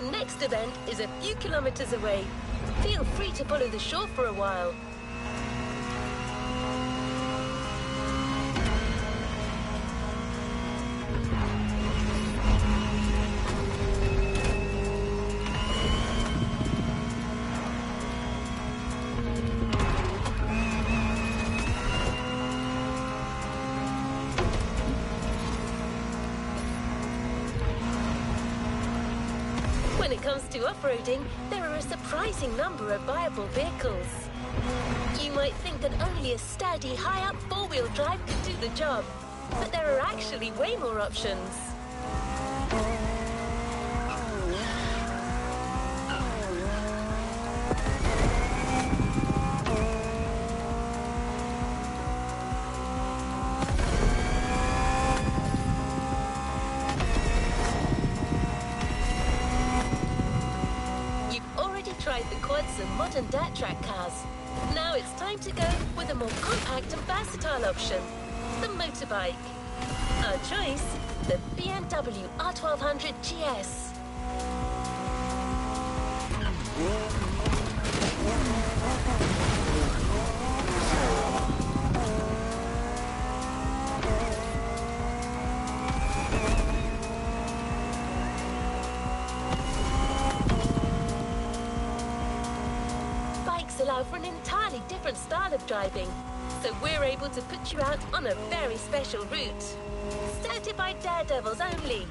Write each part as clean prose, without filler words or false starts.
Our next event is a few kilometers away. Feel free to follow the shore for a while. When it comes to off-roading, there are a surprising number of viable vehicles. You might think that only a sturdy, high-up four-wheel drive could do the job, but there are actually way more options. Tried the quads and modern dirt track cars. Now it's time to go with a more compact and versatile option, the motorbike. Our choice, the BMW R1200 GS. Allow for an entirely different style of driving, so we're able to put you out on a very special route. Certified daredevils only.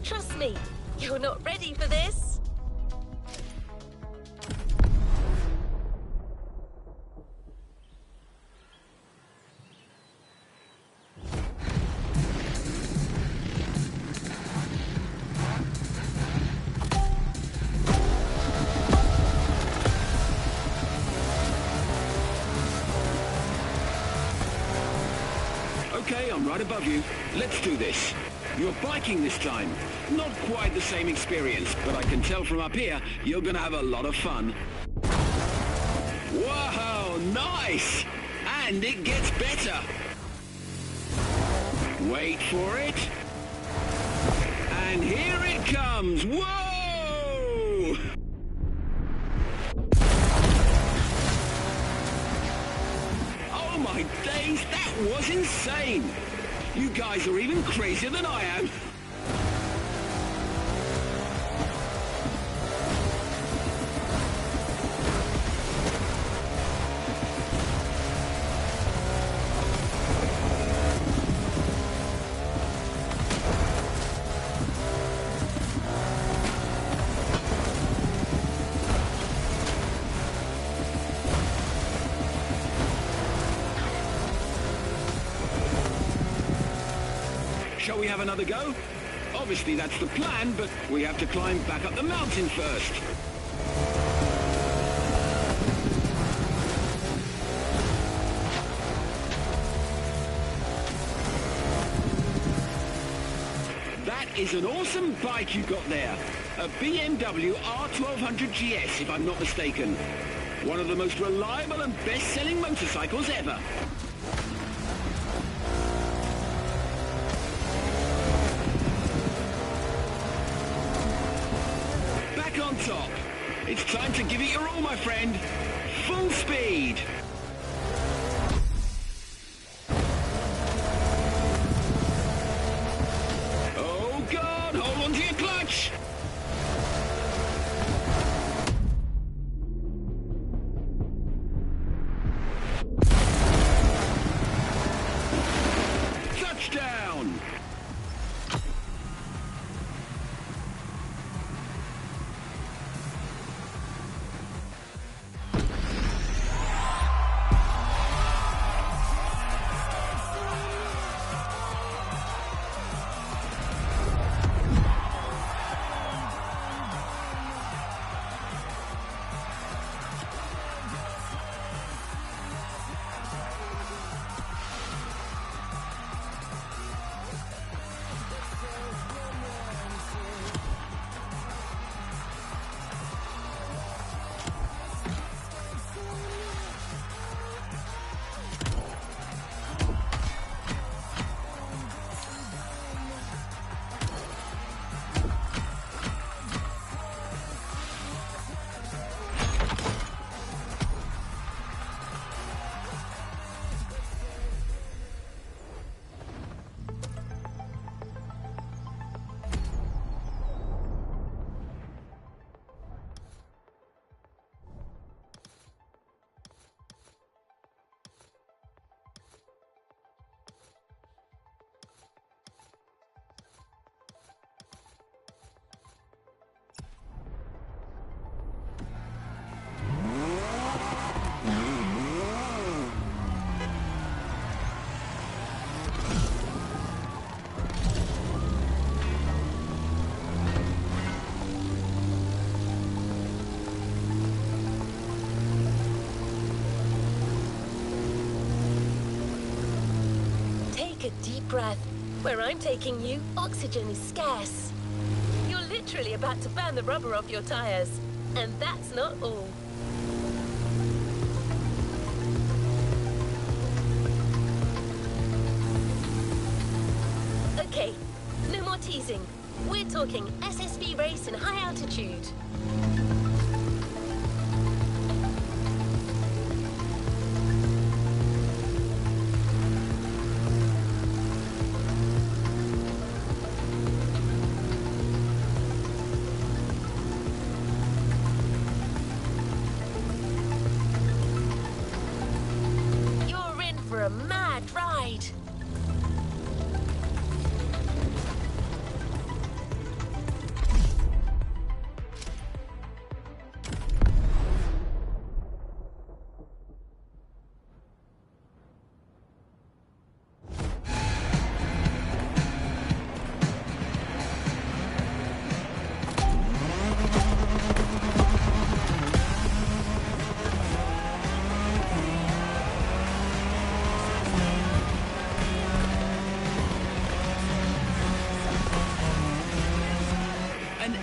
Trust me, you're not ready for this. Okay, I'm right above you. Let's do this. You're biking this time. Not quite the same experience, but I can tell from up here, you're gonna have a lot of fun. Wow, nice! And it gets better. Wait for it. And here it comes! Whoa! Oh my days, that was insane! You guys are even crazier than I am! Shall we have another go? Obviously that's the plan, but we have to climb back up the mountain first. That is an awesome bike you got there. A BMW R1200 GS, if I'm not mistaken. One of the most reliable and best-selling motorcycles ever. On top. It's time to give it your all, my friend. Full speed. Oh God, hold on to your clutch. Touchdown. Take a deep breath. Where I'm taking you, oxygen is scarce. You're literally about to burn the rubber off your tires. And that's not all. Okay, no more teasing. We're talking SSV race in high altitude. A mad ride.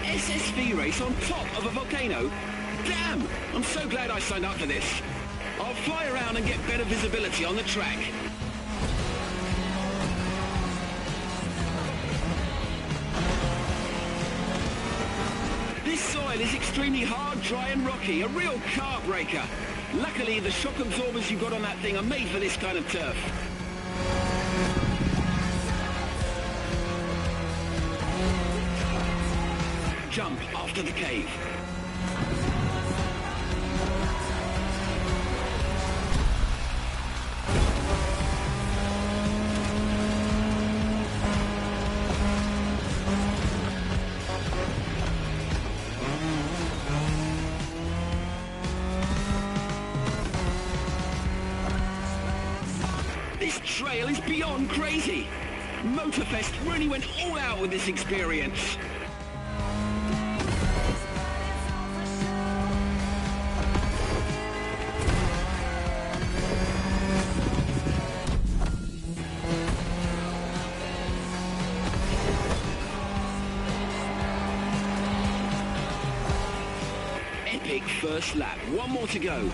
SSV race on top of a volcano? Damn! I'm so glad I signed up for this. I'll fly around and get better visibility on the track. This soil is extremely hard, dry and rocky, a real car breaker. Luckily, the shock absorbers you've got on that thing are made for this kind of turf. Jump after the cave. This trail is beyond crazy. MOTORFEST really went all out with this experience. Epic first lap. One more to go.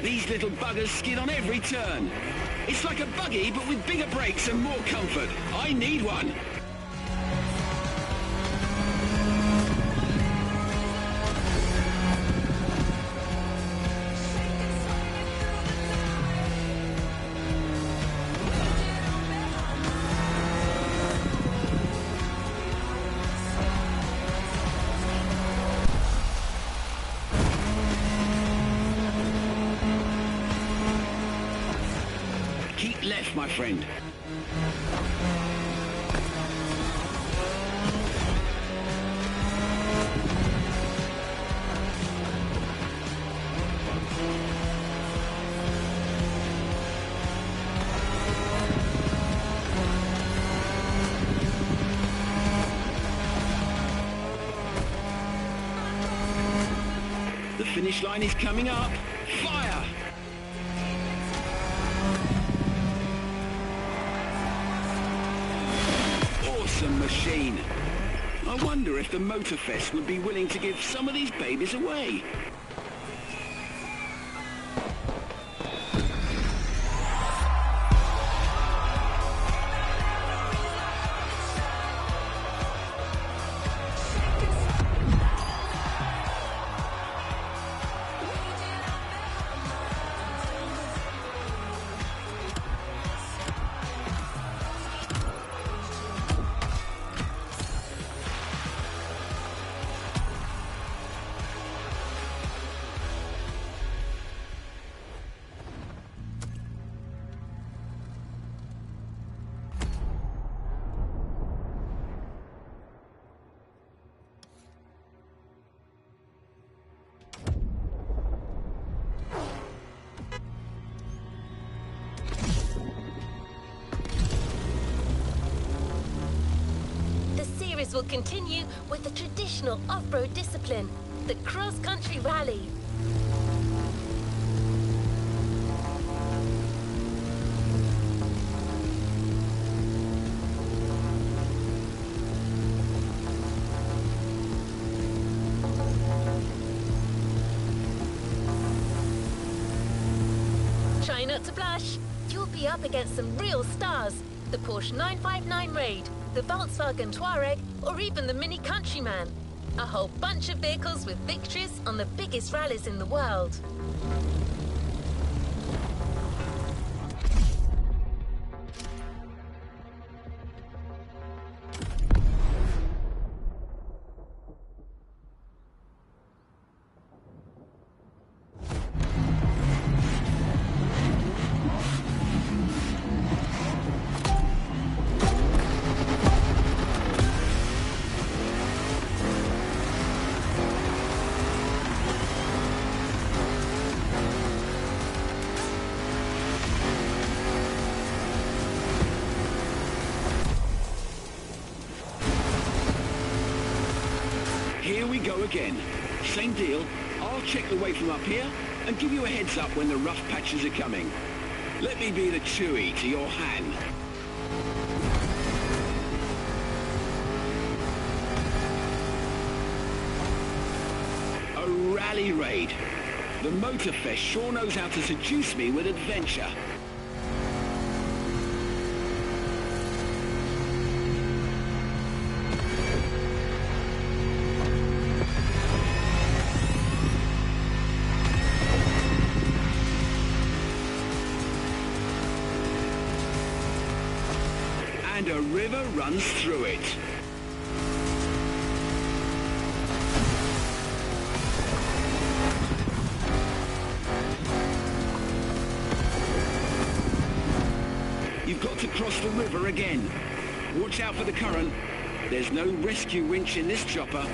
These little buggers skid on every turn. It's like a buggy, but with bigger brakes and more comfort. I need one. Keep left, my friend. The finish line is coming up. Fire! Awesome machine. I wonder if the MOTORFEST would be willing to give some of these babies away. Will continue with the traditional off-road discipline, the cross-country rally. Try not to blush. You'll be up against some real stars. The Porsche 959 Raid, the Volkswagen Touareg, or even the Mini Countryman. A whole bunch of vehicles with victories on the biggest rallies in the world. Here we go again. Same deal. I'll check the way from up here and give you a heads up when the rough patches are coming. Let me be the Chewie to your Han. A rally rally raid. The MOTORFEST sure knows how to seduce me with adventure. And a river runs through it. You've got to cross the river again. Watch out for the current. There's no rescue winch in this chopper.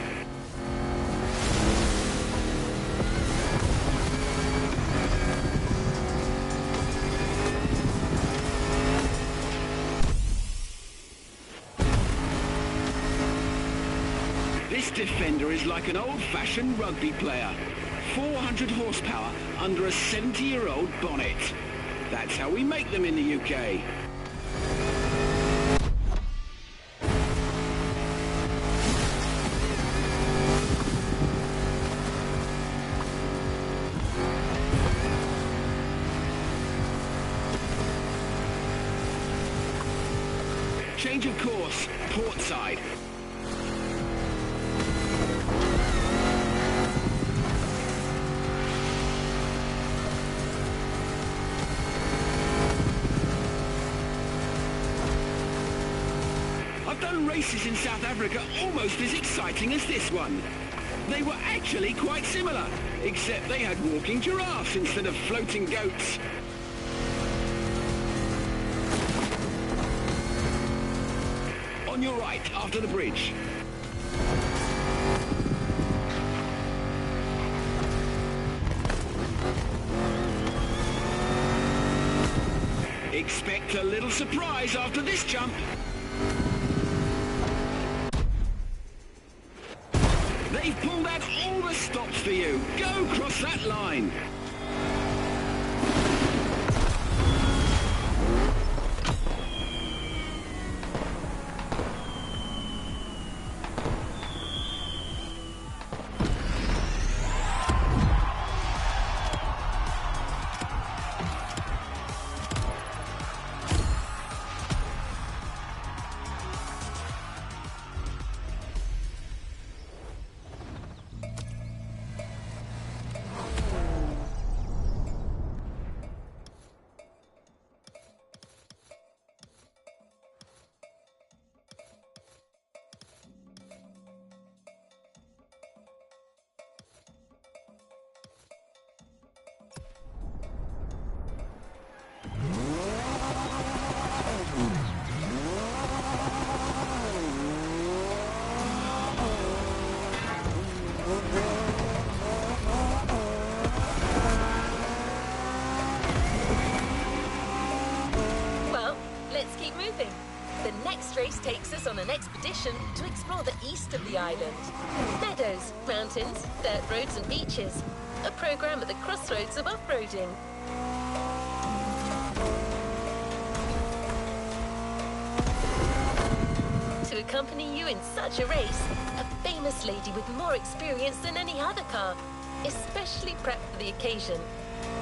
This Defender is like an old-fashioned rugby player. 400 horsepower under a 70-year-old bonnet. That's how we make them in the UK. Change of course, port side. I've done races in South Africa almost as exciting as this one. They were actually quite similar, except they had walking giraffes instead of floating goats. On your right, after the bridge. Expect a little surprise after this jump. They've pulled out all the stops for you. Go cross that line. The next race takes us on an expedition to explore the east of the island. Meadows, mountains, dirt roads and beaches. A program at the crossroads of off-roading. To accompany you in such a race, a famous lady with more experience than any other car, especially prepped for the occasion.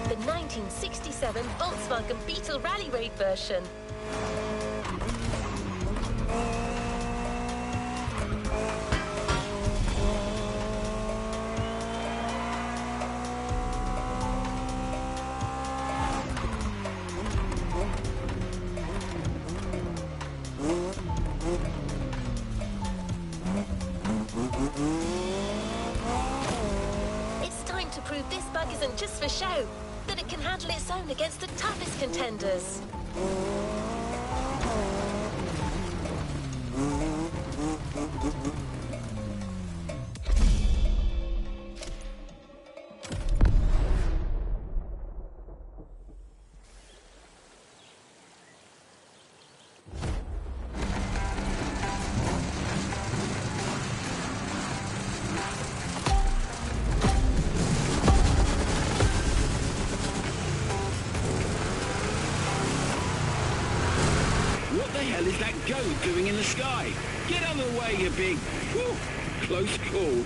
The 1967 Volkswagen Beetle Rally Raid version. It's time to prove this bug isn't just for show, that it can handle its own against the toughest contenders. What the hell is that goat doing in the sky? Get out of the way, you big... Whew, close call.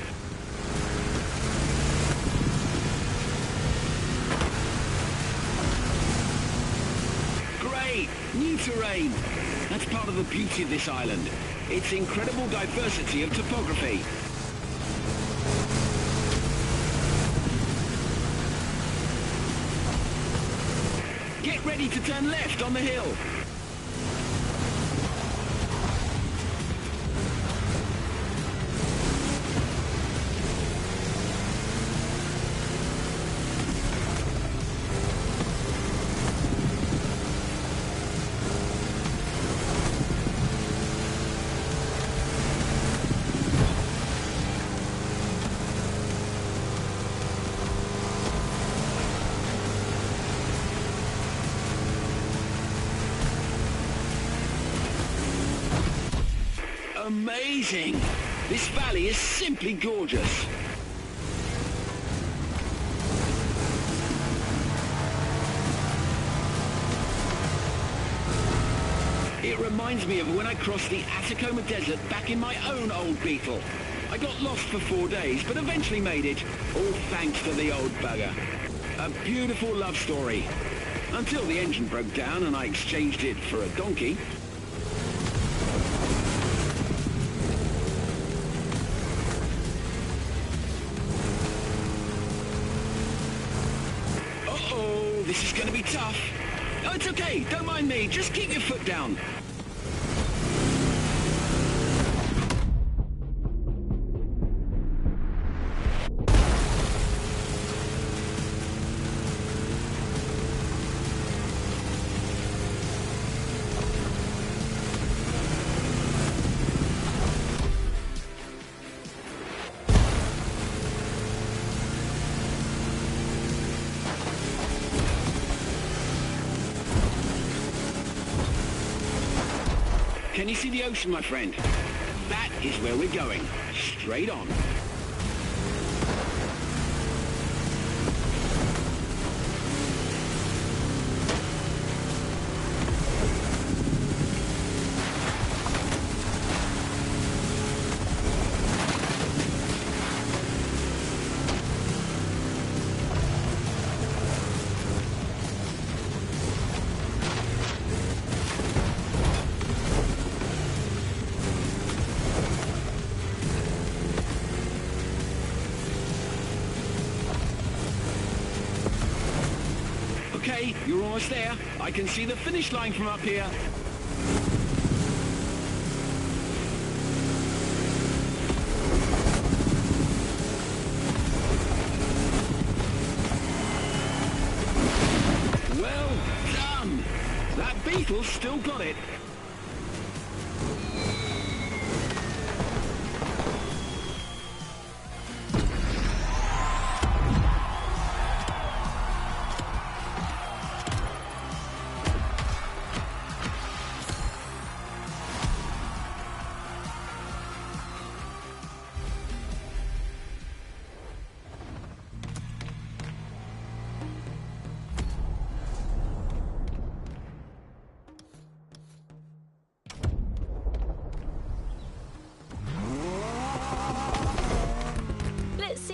new terrain. That's part of the beauty of this island. Its incredible diversity of topography. Get ready to turn left on the hill. Amazing! This valley is simply gorgeous. It reminds me of when I crossed the Atacama Desert back in my own old Beetle. I got lost for 4 days, but eventually made it, all thanks to the old bugger. A beautiful love story. Until the engine broke down and I exchanged it for a donkey. This is going to be tough. Oh, it's okay. Don't mind me. Just keep your foot down. Can you see the ocean, my friend? That is where we're going. Straight on. Okay, you're almost there. I can see the finish line from up here. Well done! That Beetle's still got it.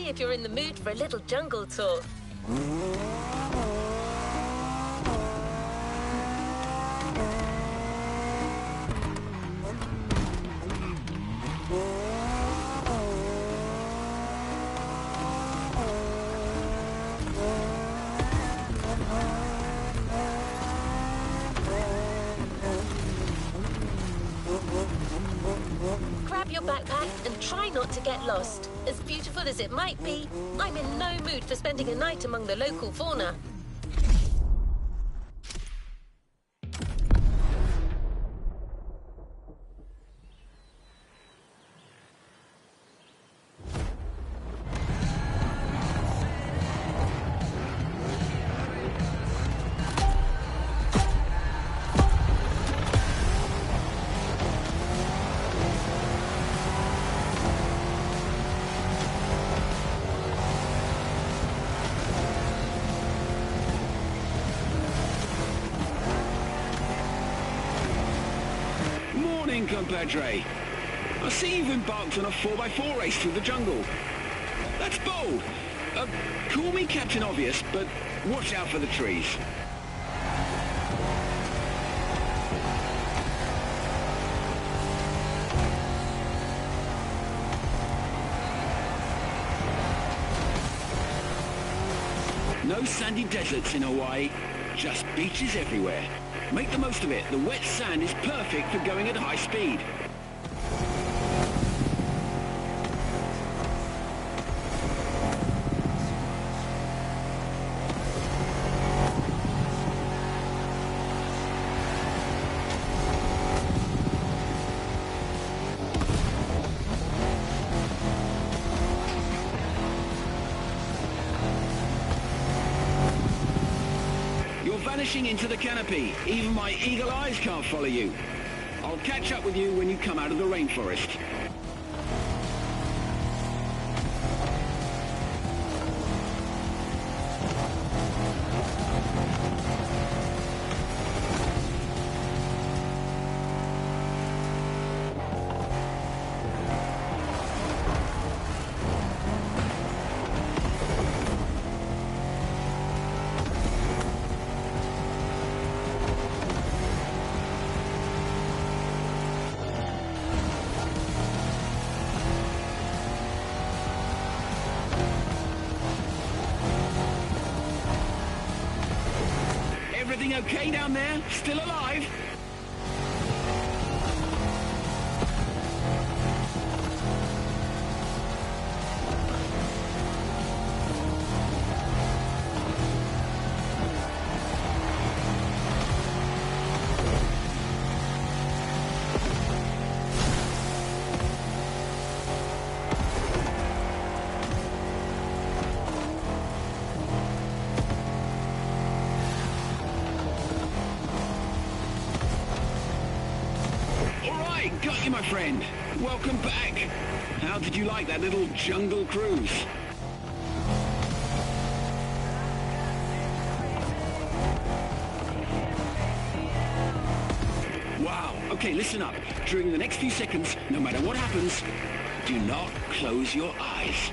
If you're in the mood for a little jungle tour. Grab your backpack and try not to get lost. As beautiful as it might be, I'm in no mood for spending a night among the local fauna. Compadre, I see you've embarked on a 4x4 race through the jungle. That's bold. Call me Captain Obvious, but watch out for the trees. No sandy deserts in Hawaii, just beaches everywhere. Make the most of it. The wet sand is perfect for going at high speed. Vanishing into the canopy. Even my eagle eyes can't follow you. I'll catch up with you when you come out of the rainforest. Everything okay down there? Still alive? Got you, my friend. Welcome back. How did you like that little jungle cruise? Wow. Okay, listen up. During the next few seconds, no matter what happens, do not close your eyes.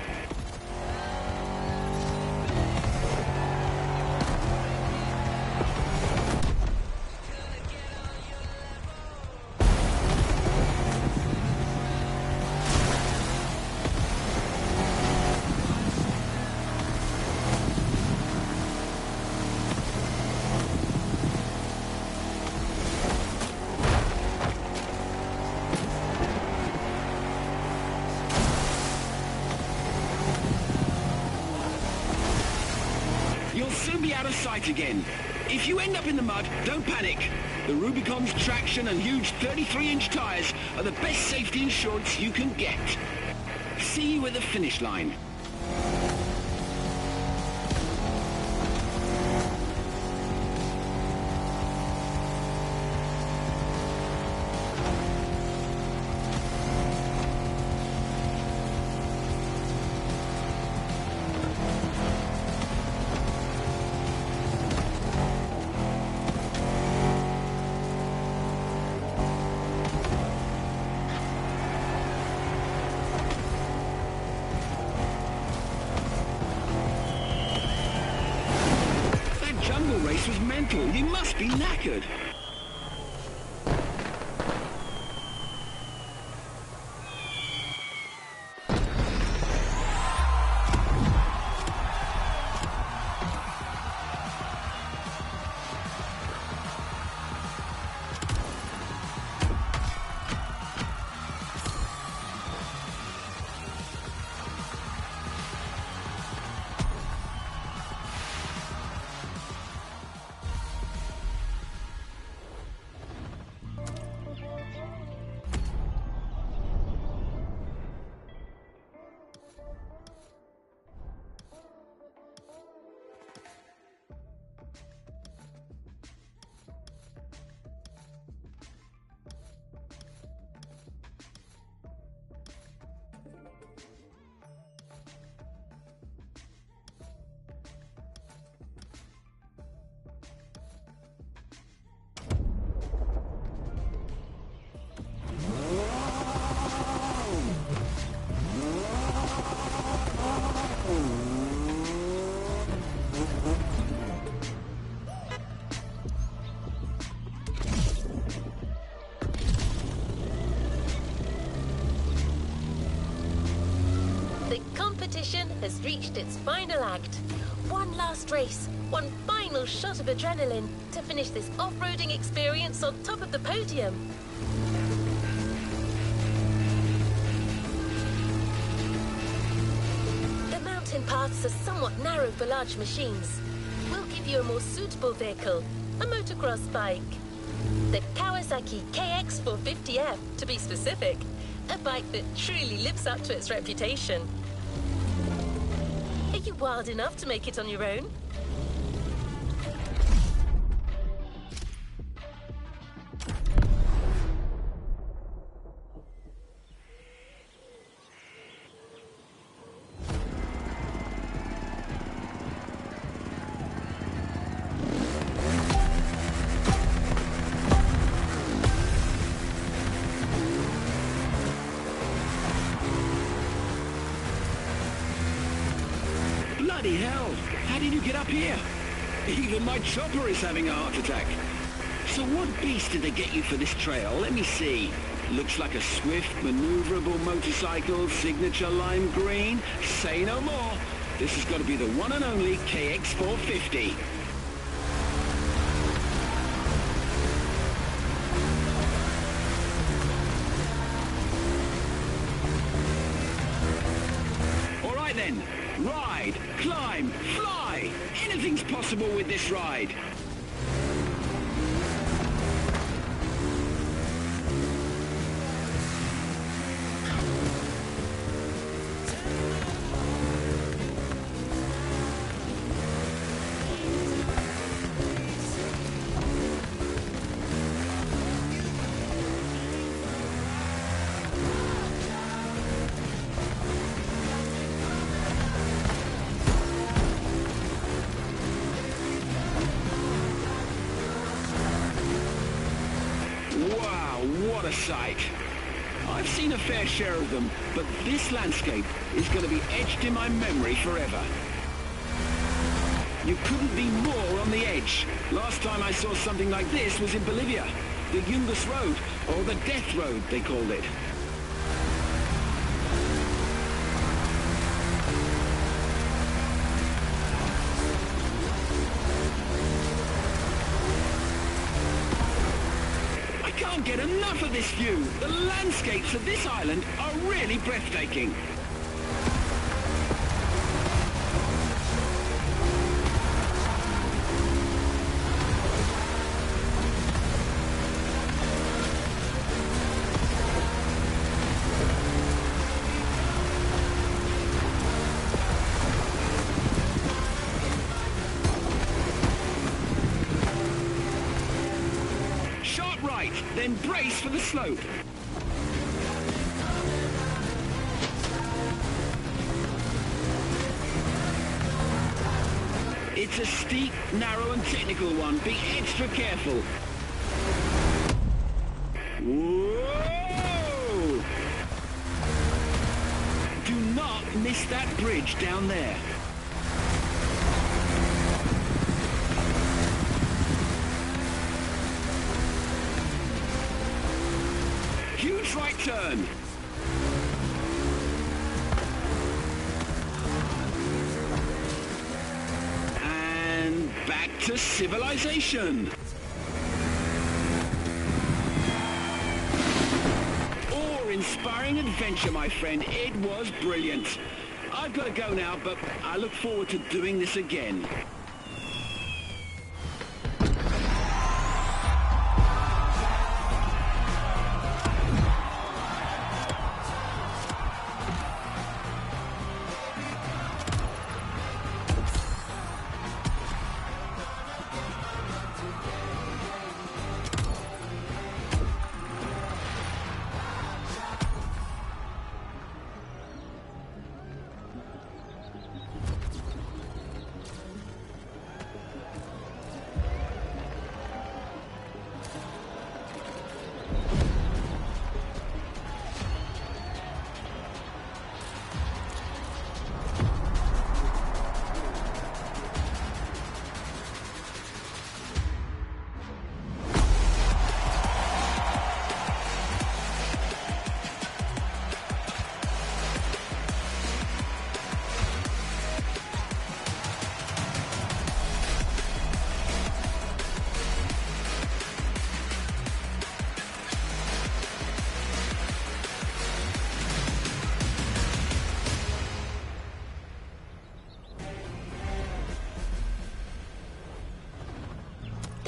You'll soon be out of sight again. If you end up in the mud, don't panic. The Rubicon's traction and huge 33-inch tires are the best safety insurance you can get. See you at the finish line. Race was mental. You must be knackered. reached its final act. One last race, one final shot of adrenaline to finish this off-roading experience on top of the podium. The mountain paths are somewhat narrow for large machines. We'll give you a more suitable vehicle, a motocross bike. The Kawasaki KX450F, to be specific. A bike that truly lives up to its reputation. Are you wild enough to make it on your own? Bloody hell! How did you get up here? Even my chopper is having a heart attack. So what beast did they get you for this trail? Let me see. Looks like a swift, maneuverable motorcycle, signature lime green. Say no more. This has got to be the one and only KX450. All right then. Ride, climb, fly! Anything's possible with this ride! Wow, what a sight. I've seen a fair share of them, but this landscape is going to be etched in my memory forever. You couldn't be more on the edge. Last time I saw something like this was in Bolivia. The Yungas Road, or the Death Road, they called it. I can't get enough of this view. The landscapes of this island are really breathtaking. Right, then brace for the slope. It's a steep, narrow and technical one. Be extra careful. Whoa! Do not miss that bridge down there. Huge right turn. And back to civilization. Awe-inspiring adventure, my friend. It was brilliant. I've got to go now, but I look forward to doing this again.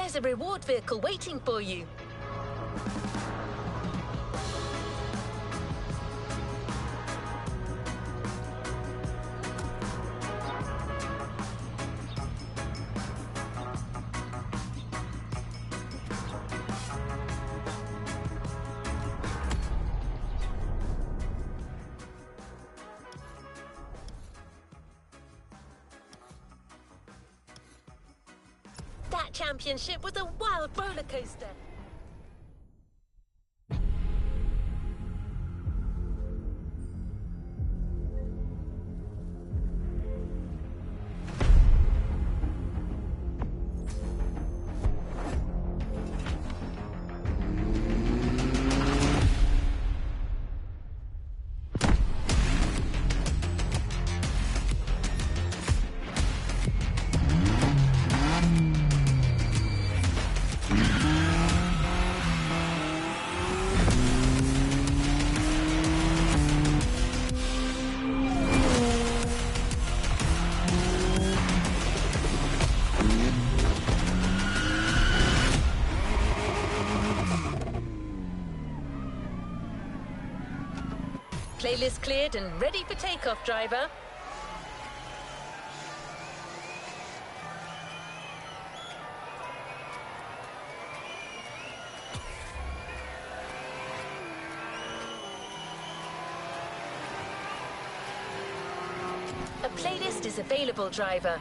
There's a reward vehicle waiting for you. That championship was a wild roller coaster. Playlist cleared and ready for takeoff, driver. A playlist is available, driver.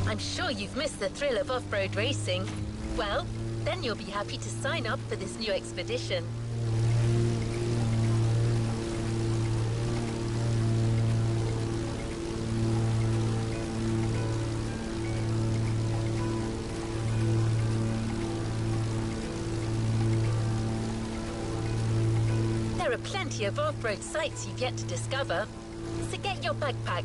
I'm sure you've missed the thrill of off-road racing. Well, then you'll be happy to sign up for this new expedition. There are plenty of off-road sites you've yet to discover. So get your backpack.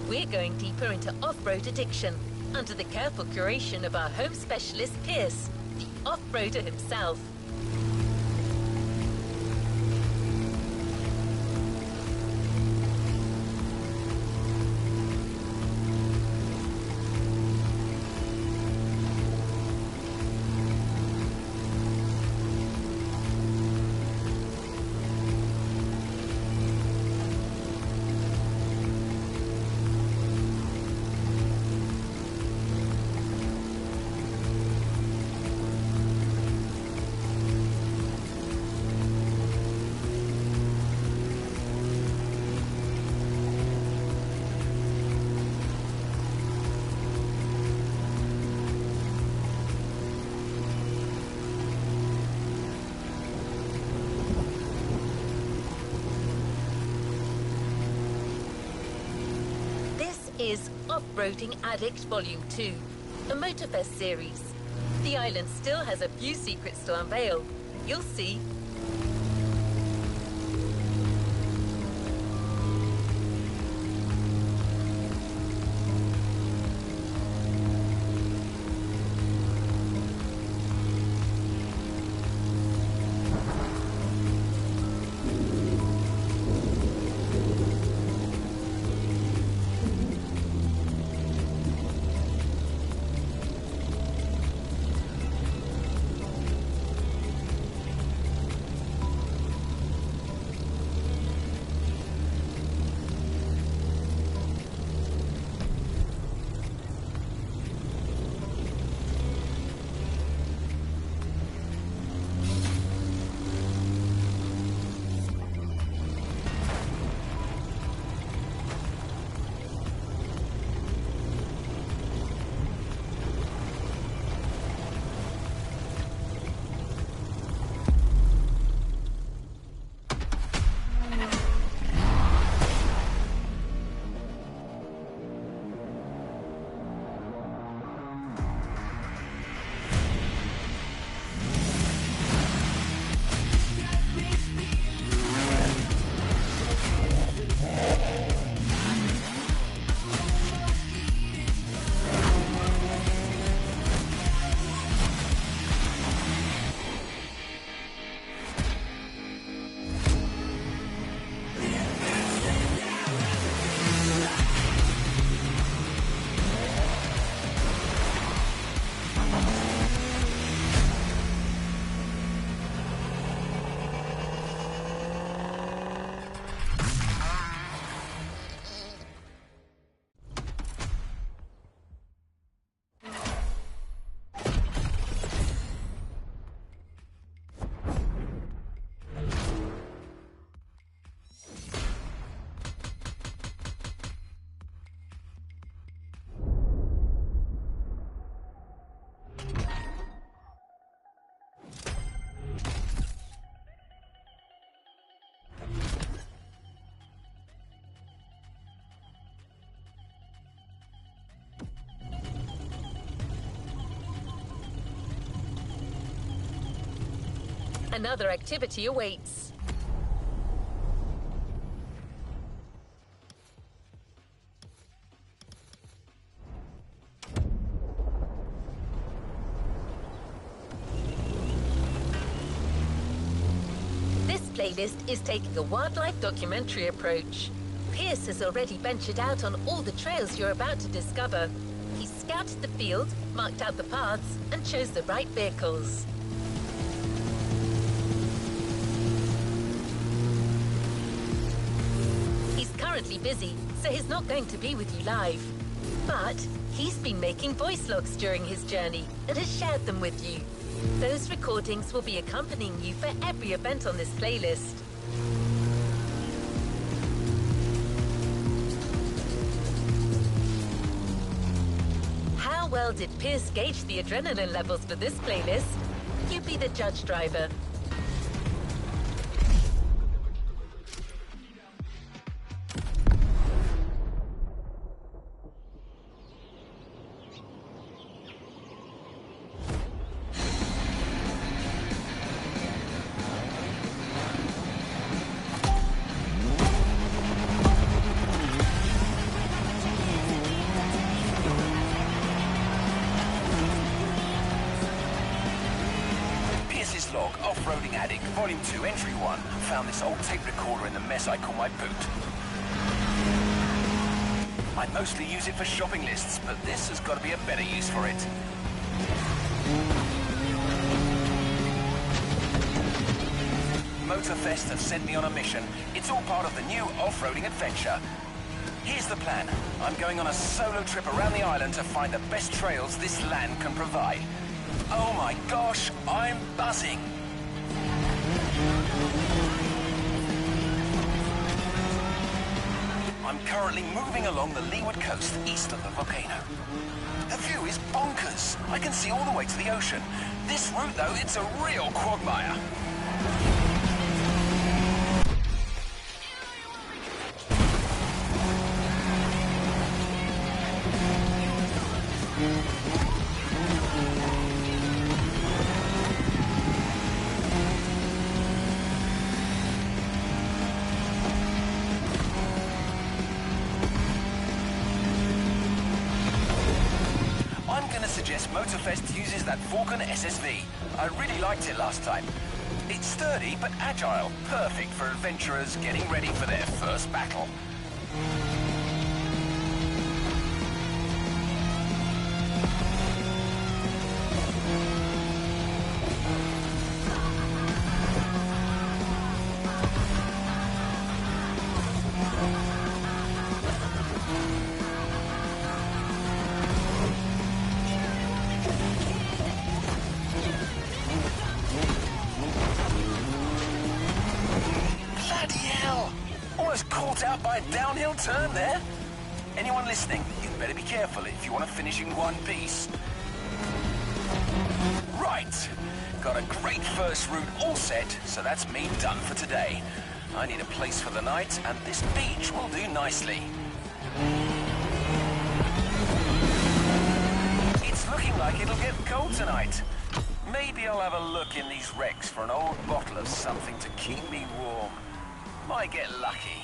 We're going deeper into off-road addiction, under the careful curation of our home specialist, Pierce, the off-roader himself. Is Off-Roading Addict Volume 2, a MOTORFEST series. The island still has a few secrets to unveil. You'll see. Another activity awaits. This playlist is taking a wildlife documentary approach. Pierce has already ventured out on all the trails you're about to discover. He scouted the field, marked out the paths, and chose the right vehicles. He's currently busy, so he's not going to be with you live. But he's been making voice logs during his journey and has shared them with you. Those recordings will be accompanying you for every event on this playlist. How well did Pierce gauge the adrenaline levels for this playlist? You be the judge, driver. Log, Off-Roading Addict, Volume 2, Entry 1. Found this old tape recorder in the mess I call my boot. I mostly use it for shopping lists, but this has got to be a better use for it. MOTORFEST have sent me on a mission. It's all part of the new off-roading adventure. Here's the plan. I'm going on a solo trip around the island to find the best trails this land can provide. Oh my gosh, I'm buzzing! I'm currently moving along the leeward coast east of the volcano. The view is bonkers. I can see all the way to the ocean. This route, though, it's a real quagmire. MOTORFEST uses that Falcon SSV. I really liked it last time. It's sturdy but agile, perfect for adventurers getting ready for their first battle. Caught out by a downhill turn there. Anyone listening, you better be careful if you want to finish in one piece. Right, got a great first route all set, so that's me done for today. I need a place for the night, and this beach will do nicely. It's looking like it'll get cold tonight. Maybe I'll have a look in these wrecks for an old bottle of something to keep me warm. Might get lucky.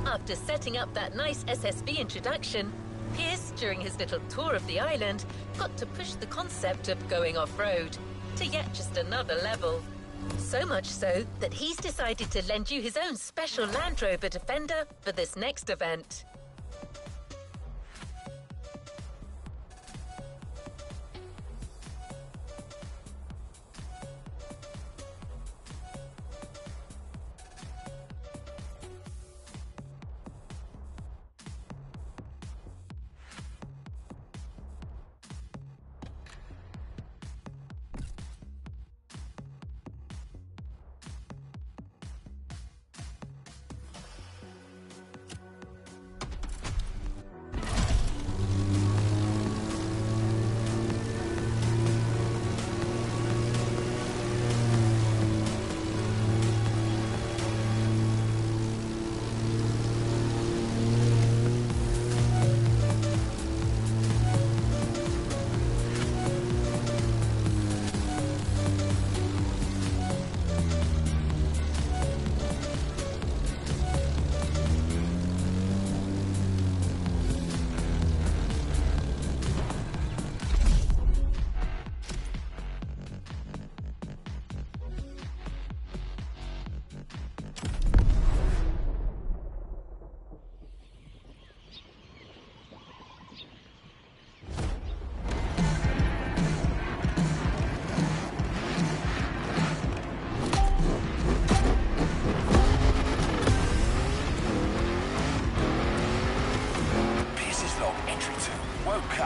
After setting up that nice SSV introduction, Pierce, during his little tour of the island, got to push the concept of going off-road to yet just another level. So much so that he's decided to lend you his own special Land Rover Defender for this next event.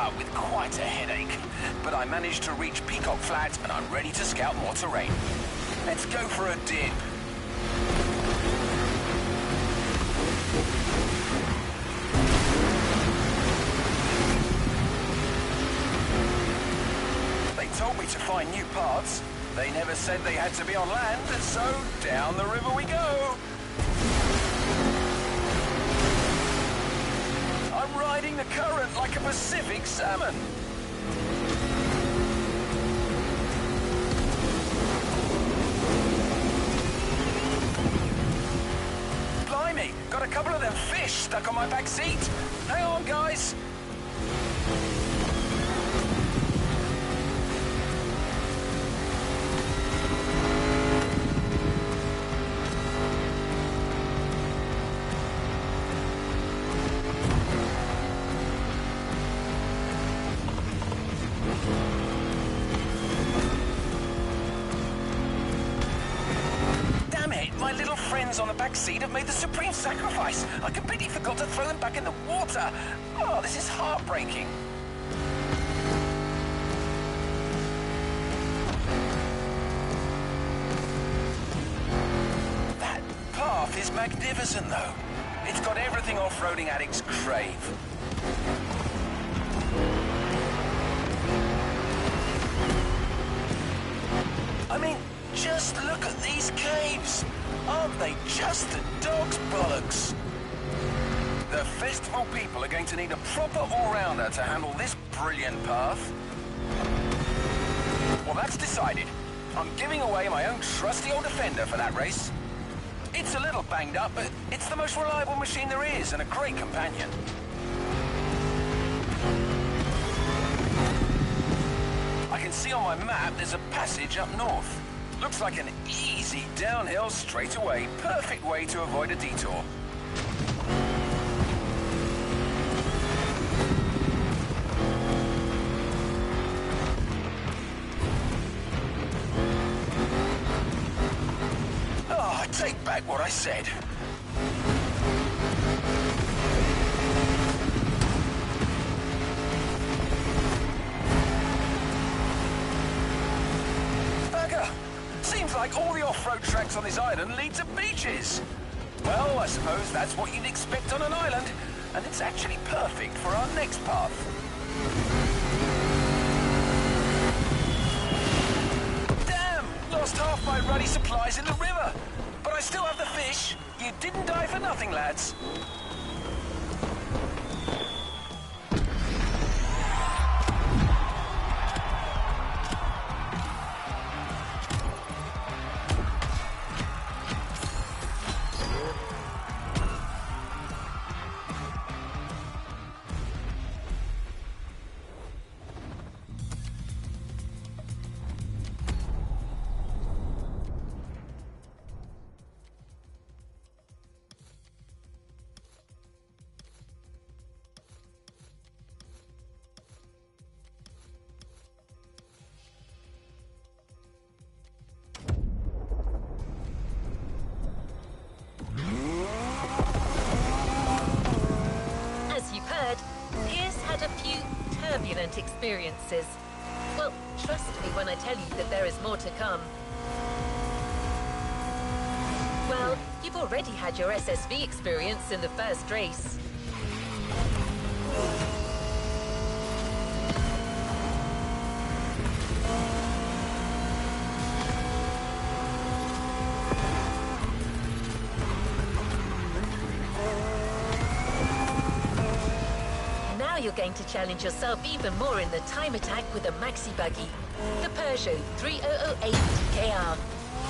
start with quite a headache, but I managed to reach Peacock Flat and I'm ready to scout more terrain. Let's go for a dip. They told me to find new paths. They never said they had to be on land, so down the river we go. I'm riding the current like a Pacific salmon. Blimey, got a couple of them fish stuck on my back seat. Hang on, guys. My little friends on the back seat have made the supreme sacrifice. I completely forgot to throw them back in the water. Oh, this is heartbreaking. That path is magnificent, though. It's got everything off-roading addicts crave. I mean, just look at these caves. Aren't they just the dog's bollocks? The festival people are going to need a proper all-rounder to handle this brilliant path. Well, that's decided. I'm giving away my own trusty old Defender for that race. It's a little banged up, but it's the most reliable machine there is and a great companion. I can see on my map there's a passage up north. Looks like an easy downhill straightaway. Perfect way to avoid a detour. Oh, I take back what I said. Seems like all the off-road tracks on this island lead to beaches. Well, I suppose that's what you'd expect on an island, and it's actually perfect for our next path. Damn! Lost half my ruddy supplies in the river. But I still have the fish. You didn't die for nothing, lads. Experiences. Well, trust me when I tell you that there is more to come. Well, you've already had your SSV experience in the first race. You're going to challenge yourself even more in the time attack with a maxi buggy, the Peugeot 3008 KR.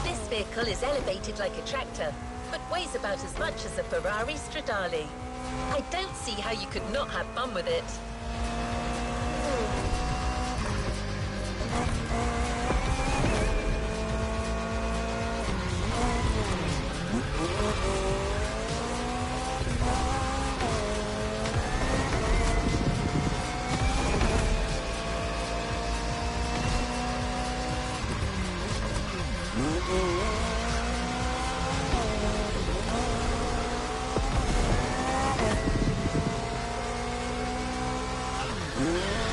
This vehicle is elevated like a tractor, but weighs about as much as a Ferrari Stradale. I don't see how you could not have fun with it. Yeah.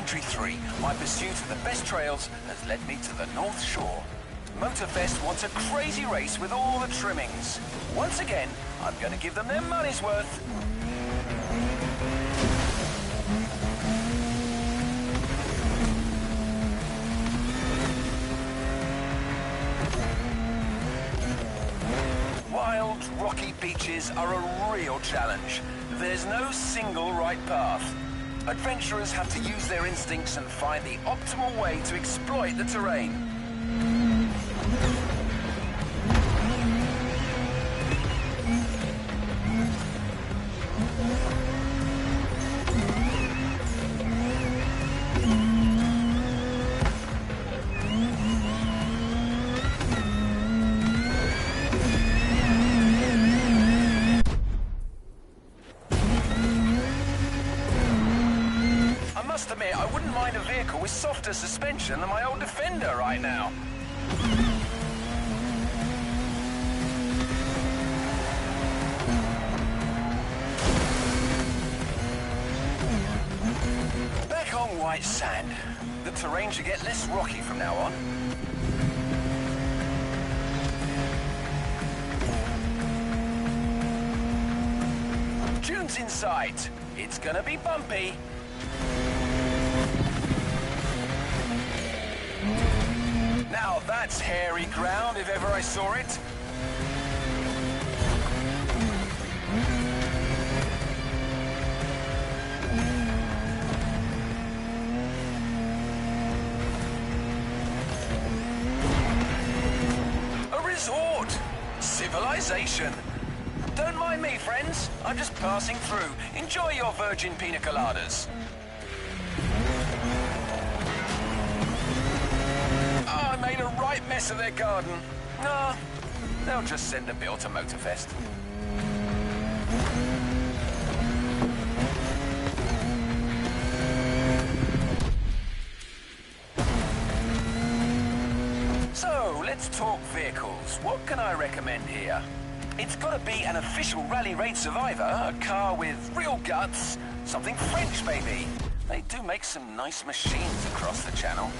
Entry 3. My pursuit of the best trails has led me to the North Shore. MOTORFEST wants a crazy race with all the trimmings. Once again, I'm going to give them their money's worth. Wild, rocky beaches are a real challenge. There's no single right path. Adventurers have to use their instincts and find the optimal way to exploit the terrain. I must admit, I wouldn't mind a vehicle with softer suspension than my old Defender right now. Back on white sand. The terrain should get less rocky from now on. Dunes in sight. It's gonna be bumpy. Now that's hairy ground if ever I saw it. A resort. Civilization. Don't mind me, friends. I'm just passing through. Enjoy your virgin pina coladas. Oh, I made a right mess of their garden. No, they'll just send a bill to MOTORFEST. So, let's talk vehicles. What can I recommend here? It's gotta be an official rally raid survivor, a car with real guts, something French, maybe. They do make some nice machines across the channel.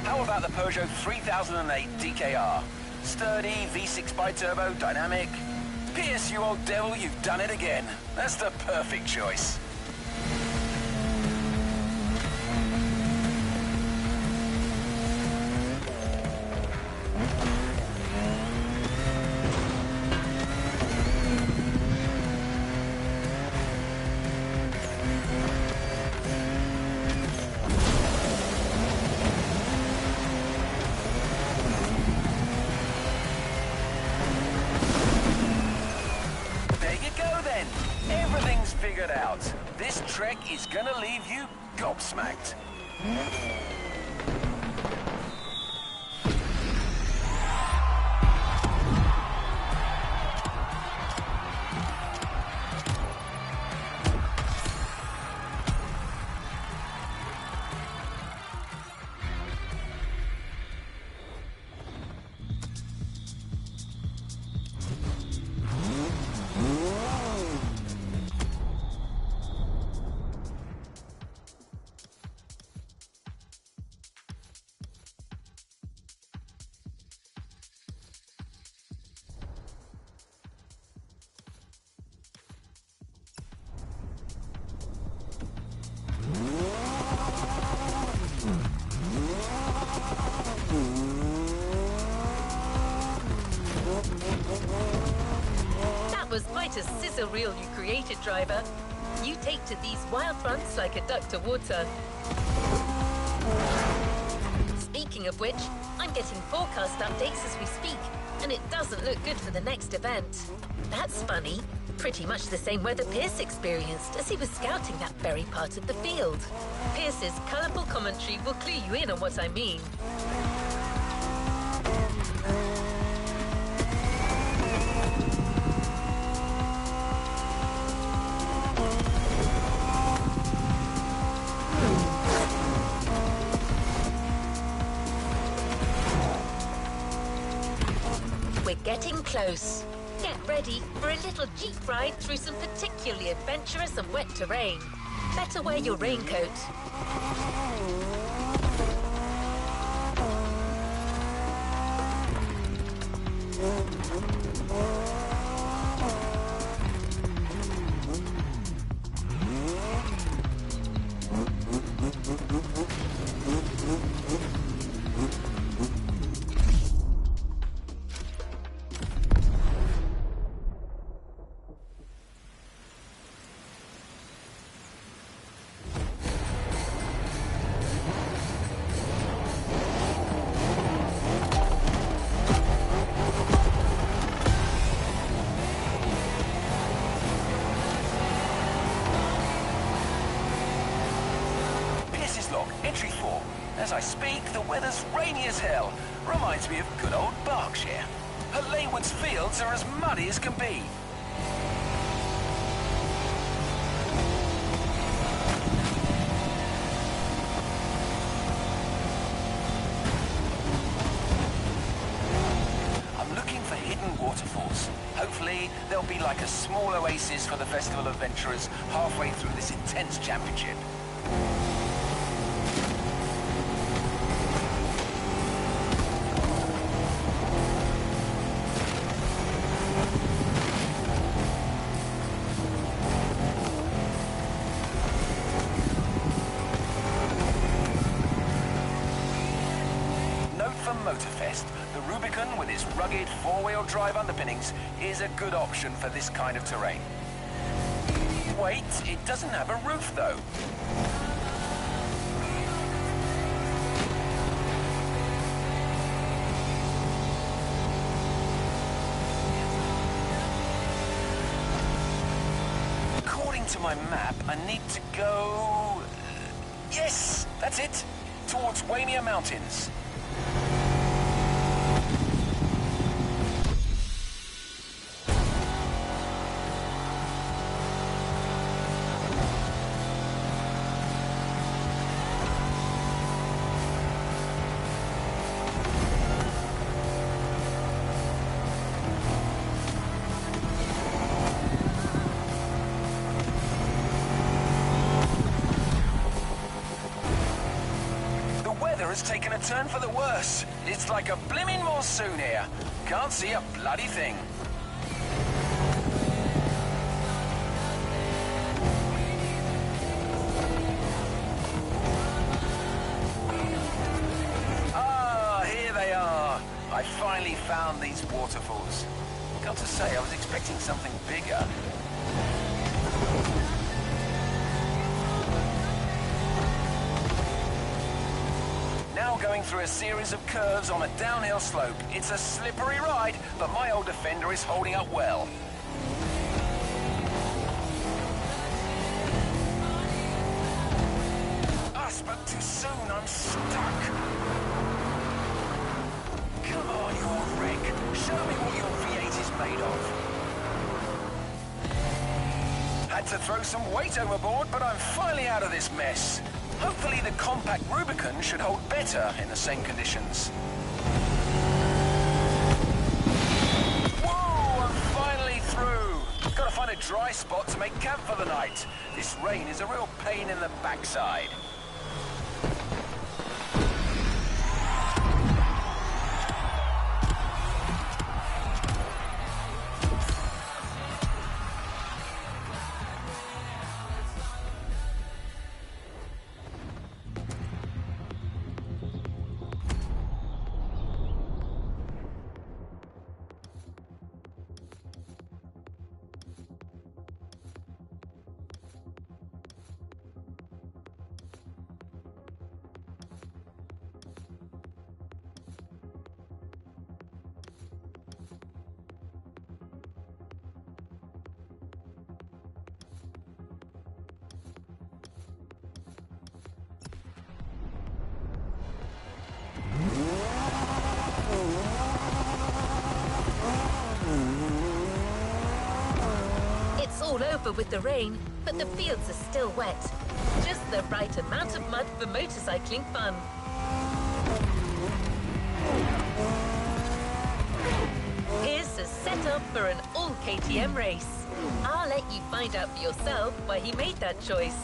How about the Peugeot 3008 DKR? Sturdy, V6 bi-turbo, dynamic. Pierce, you old devil, you've done it again. That's the perfect choice. Everything's figured out. This trek is gonna leave you gobsmacked. That was quite a sizzle reel you created, driver. You take to these wild fronts like a duck to water. Speaking of which, I'm getting forecast updates as we speak, and it doesn't look good for the next event. That's funny. Pretty much the same weather Pierce experienced as he was scouting that very part of the field. Pierce's colourful commentary will clue you in on what I mean. We're getting close. Get ready for a little jeep ride through some particularly adventurous and wet terrain. Better wear your raincoat. Entry 4. As I speak, the weather's rainy as hell. Reminds me of good old Berkshire. Her Leywood's fields are as muddy as can be. I'm looking for hidden waterfalls. Hopefully, there'll be like a small oasis for the Festival of Adventurers halfway through this intense championship. For MOTORFEST, the Rubicon with its rugged four-wheel drive underpinnings is a good option for this kind of terrain. Wait, it doesn't have a roof though. According to my map, I need to go... yes, that's it, towards Waimea Mountains. Has taken a turn for the worse. It's like a blimmin' monsoon here. Can't see a bloody thing. Ah, here they are. I finally found these waterfalls. Got to say, I was expecting something bigger. Now going through a series of curves on a downhill slope. It's a slippery ride, but my old Defender is holding up well. I spoke too soon, I'm stuck. Come on, you old wreck. Show me what your V8 is made of. Had to throw some weight overboard, but I'm finally out of this mess. Hopefully the compact Rubicon should hold better in the same conditions. Whoa, I'm finally through. Gotta find a dry spot to make camp for the night. This rain is a real pain in the backside. All over with the rain, but the fields are still wet. Just the right amount of mud for motorcycling fun. Here's to set off for an all KTM race. I'll let you find out for yourself why he made that choice.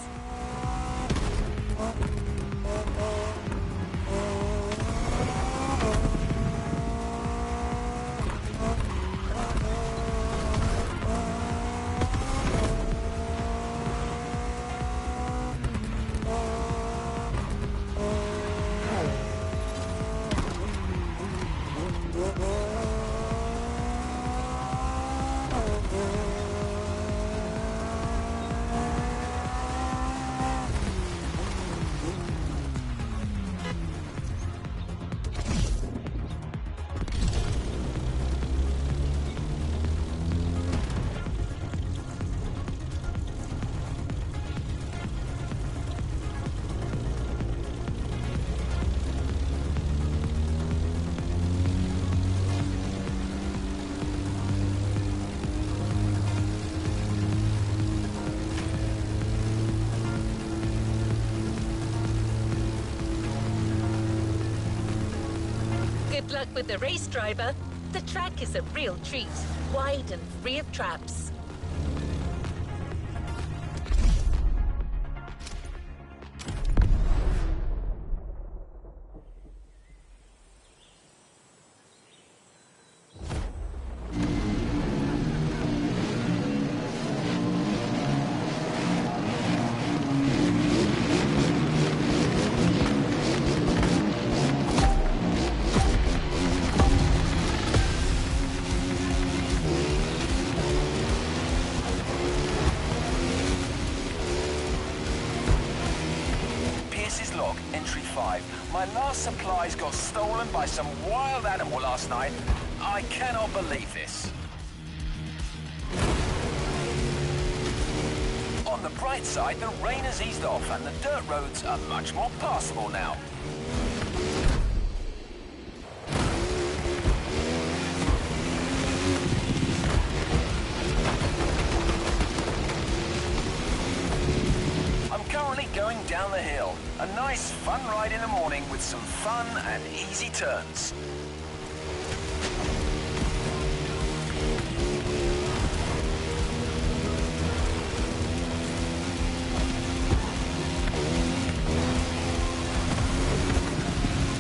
Good luck with the race, driver. The track is a real treat, wide and free of traps. Entry 5. My last supplies got stolen by some wild animal last night. I cannot believe this. On the bright side, the rain has eased off and the dirt roads are much more passable now. Going down the hill. A nice, fun ride in the morning with some fun and easy turns.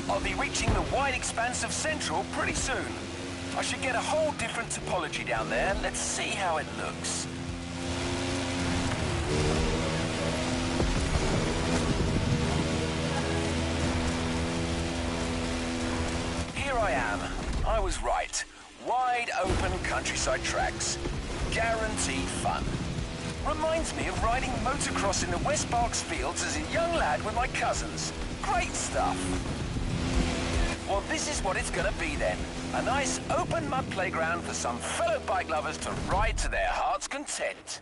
I'll be reaching the wide expanse of Central pretty soon. I should get a whole different topology down there. Let's see how it looks. I was right. Wide open countryside tracks. Guaranteed fun. Reminds me of riding motocross in the West Berks fields as a young lad with my cousins. Great stuff. Well, this is what it's gonna be then. A nice open mud playground for some fellow bike lovers to ride to their heart's content.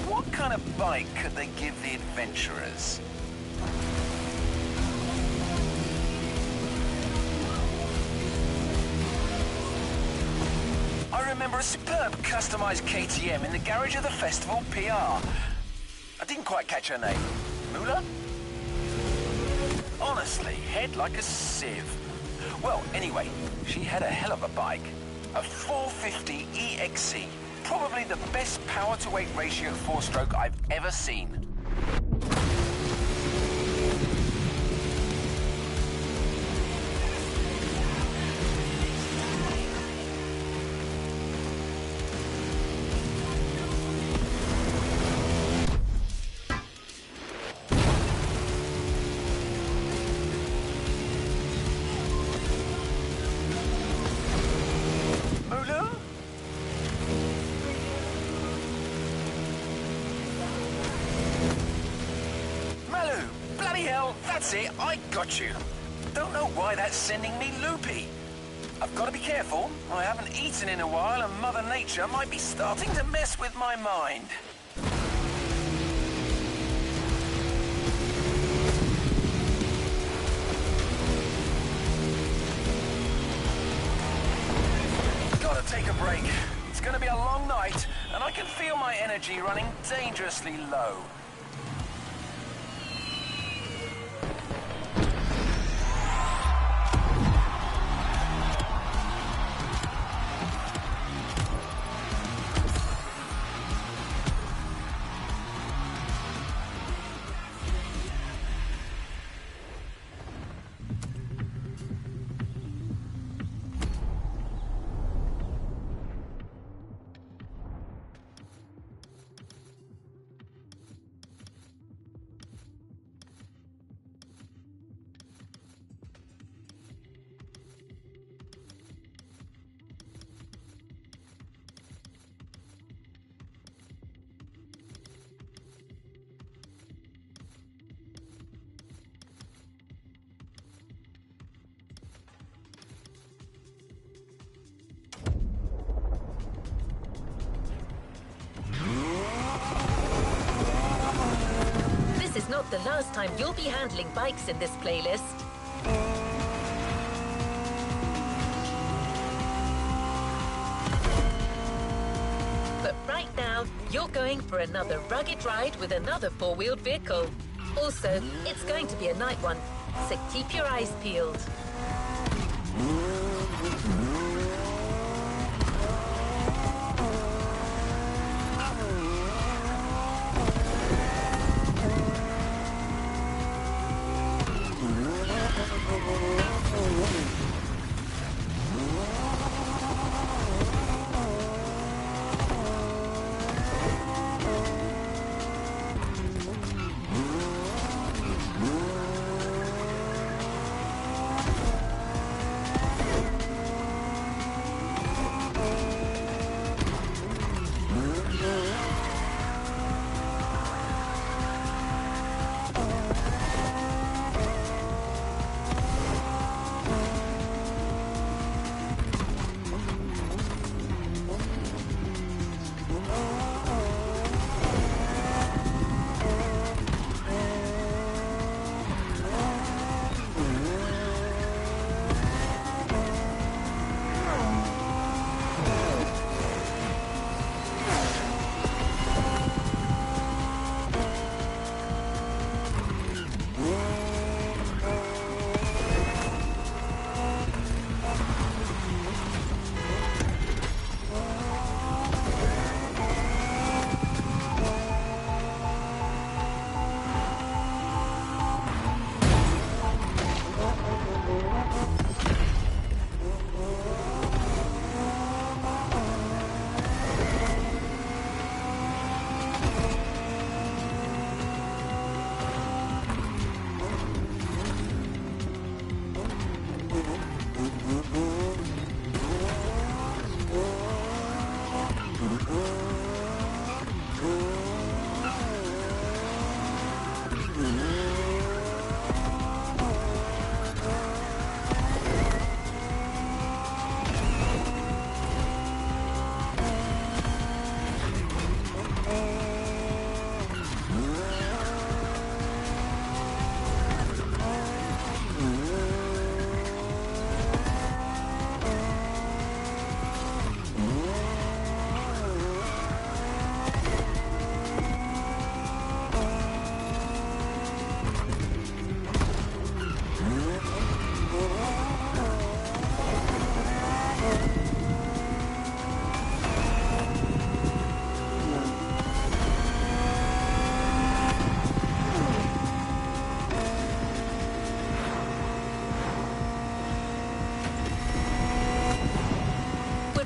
What kind of bike could they give the adventurers? I remember a superb customized KTM in the garage of the festival PR. I didn't quite catch her name. Mula? Honestly, head like a sieve. Well, anyway, she had a hell of a bike. A 450 EXC. Probably the best power-to-weight ratio 4-stroke I've ever seen. That's it, I got you. Don't know why that's sending me loopy. I've got to be careful. I haven't eaten in a while and Mother Nature might be starting to mess with my mind. Gotta take a break. It's gonna be a long night, and I can feel my energy running dangerously low. This is not the last time you'll be handling bikes in this playlist. But right now, you're going for another rugged ride with another four-wheeled vehicle. Also, it's going to be a night one, so keep your eyes peeled.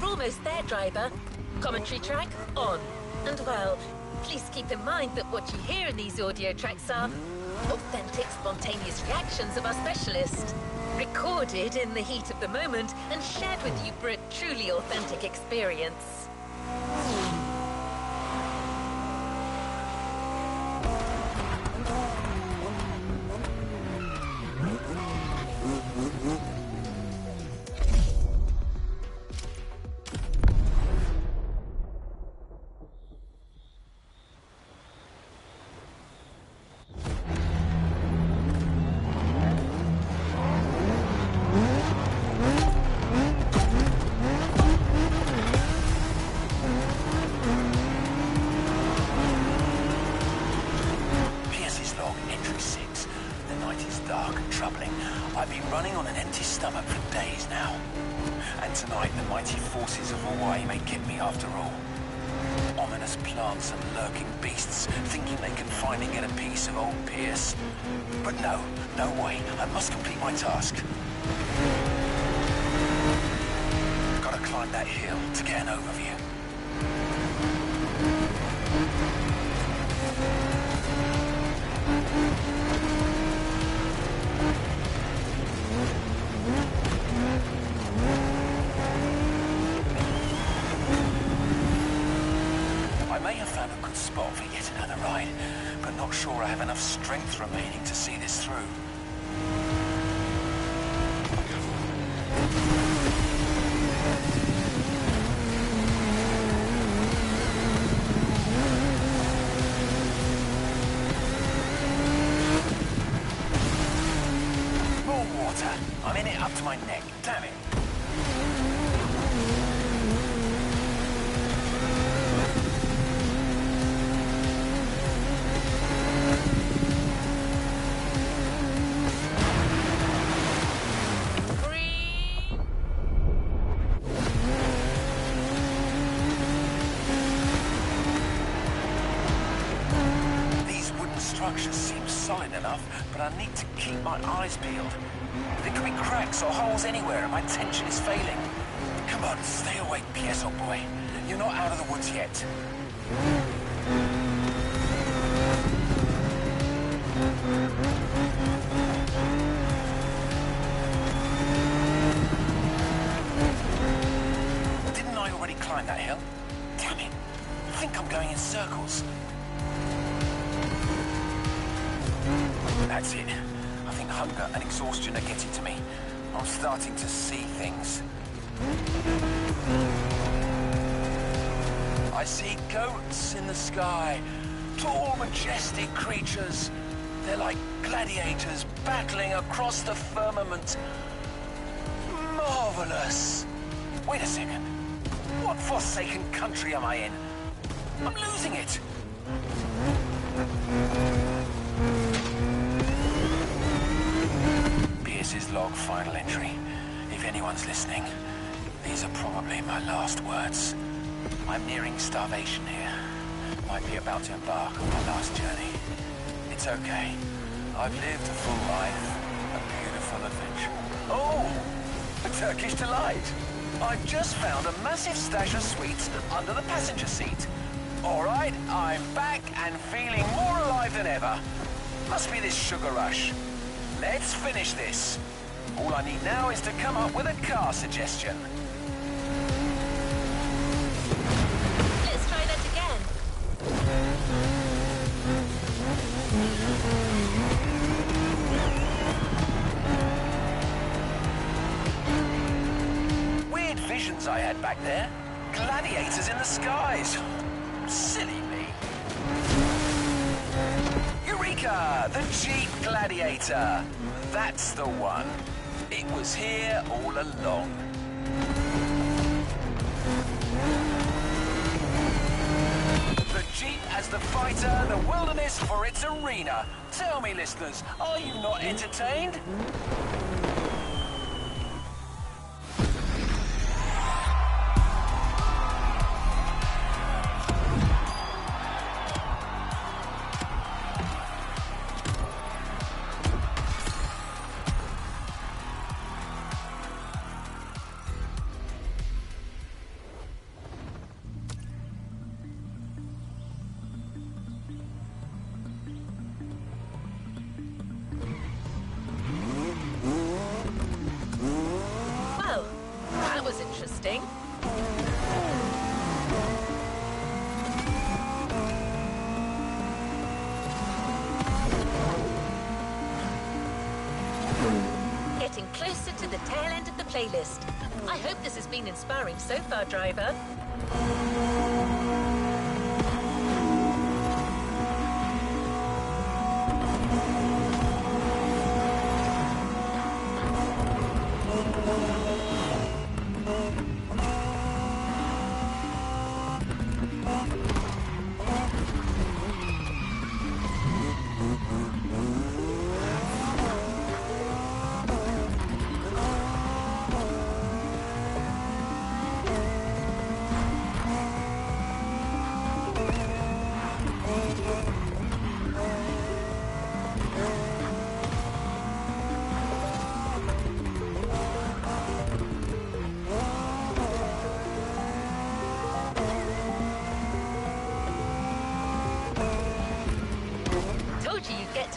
Almost there, driver. Commentary track on. And well, please keep in mind that what you hear in these audio tracks are authentic, spontaneous reactions of our specialist, recorded in the heat of the moment and shared with you for a truly authentic experience. Tonight, the mighty forces of Hawaii may get me after all. Ominous plants and lurking beasts, thinking they can finally get a piece of old Pierce. But no way. I must complete my task. Gotta climb that hill to get an overview. I may have found a good spot for yet another ride, but not sure I have enough strength remaining to see this through. More water. I'm in it up to my neck. Damn it. Structure seems solid enough, but I need to keep my eyes peeled. There could be cracks or holes anywhere, and my tension is failing. Come on, stay awake, Pierce, old boy. You're not out of the woods yet. Didn't I already climb that hill? Damn it. I think I'm going in circles. That's it. I think hunger and exhaustion are getting to me. I'm starting to see things. I see goats in the sky. Tall, majestic creatures. They're like gladiators battling across the firmament. Marvelous. Wait a second. What forsaken country am I in? I'm losing it. Pierce's log final entry. If anyone's listening, these are probably my last words. I'm nearing starvation here. Might be about to embark on my last journey. It's okay. I've lived a full life, a beautiful adventure. Oh, a Turkish delight. I've just found a massive stash of sweets under the passenger seat. All right, I'm back and feeling more alive than ever. Must be this sugar rush. Let's finish this. All I need now is to come up with a car suggestion. Let's try that again. Weird visions I had back there. Gladiators in the skies. Silly me. Eureka! The Jeep Gladiator. That's the one. It was here all along. The Jeep as the fighter, the wilderness for its arena. Tell me, listeners, are you not entertained? Interesting. Getting closer to the tail end of the playlist. I hope this has been inspiring so far, driver.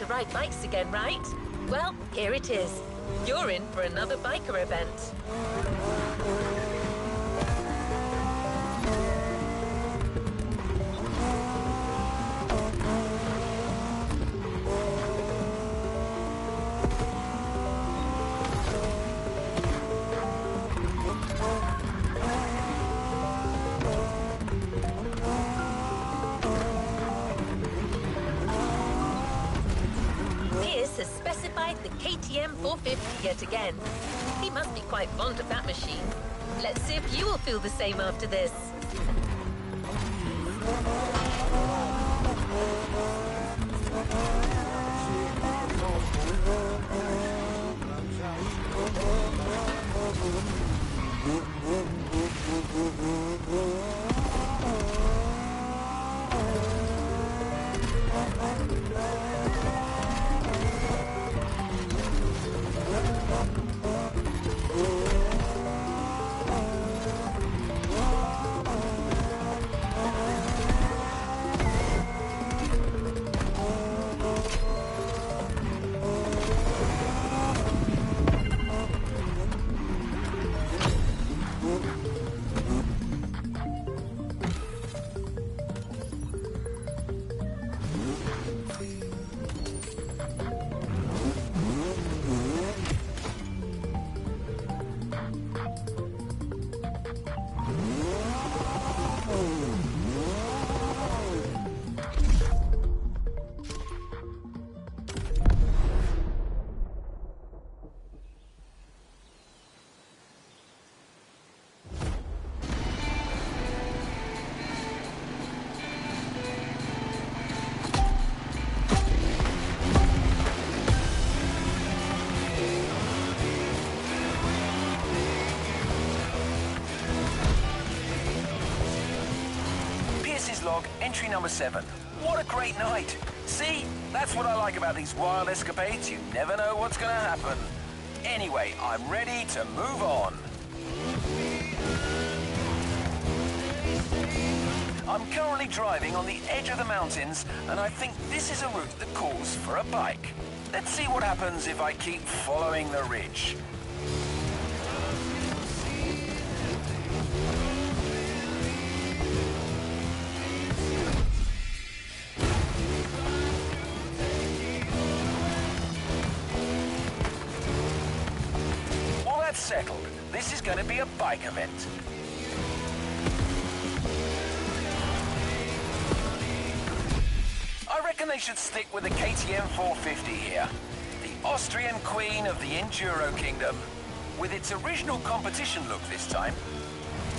ride bikes again, right? Well, here it is. You're in for another biker event. Has specified the KTM 450 yet again. He must be quite fond of that machine. Let's see if you will feel the same after this. Log, entry number 7. What a great night! See? That's what I like about these wild escapades. You never know what's gonna happen. Anyway, I'm ready to move on. I'm currently driving on the edge of the mountains, and I think this is a route that calls for a bike. Let's see what happens if I keep following the ridge. Settled. This is going to be a bike event. I reckon they should stick with the KTM 450 here. The Austrian queen of the Enduro Kingdom, with its original competition look this time.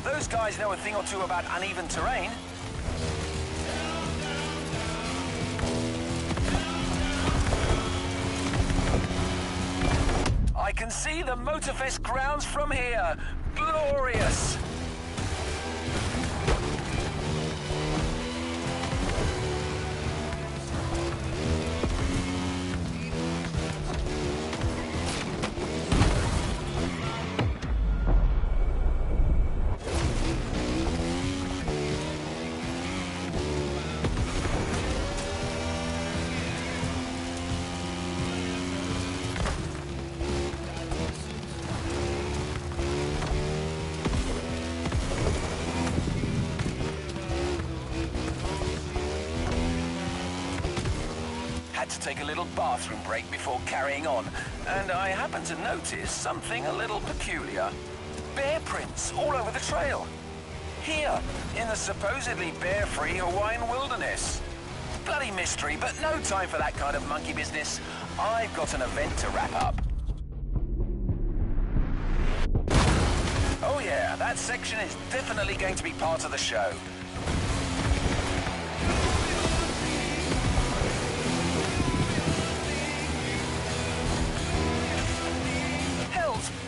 Those guys know a thing or two about uneven terrain. I can see the MOTORFEST grounds from here. Glorious! Had to take a little bathroom break before carrying on, and I happened to notice something a little peculiar. Bear prints all over the trail. Here, in the supposedly bear-free Hawaiian wilderness. Bloody mystery, but no time for that kind of monkey business. I've got an event to wrap up. Oh yeah, that section is definitely going to be part of the show.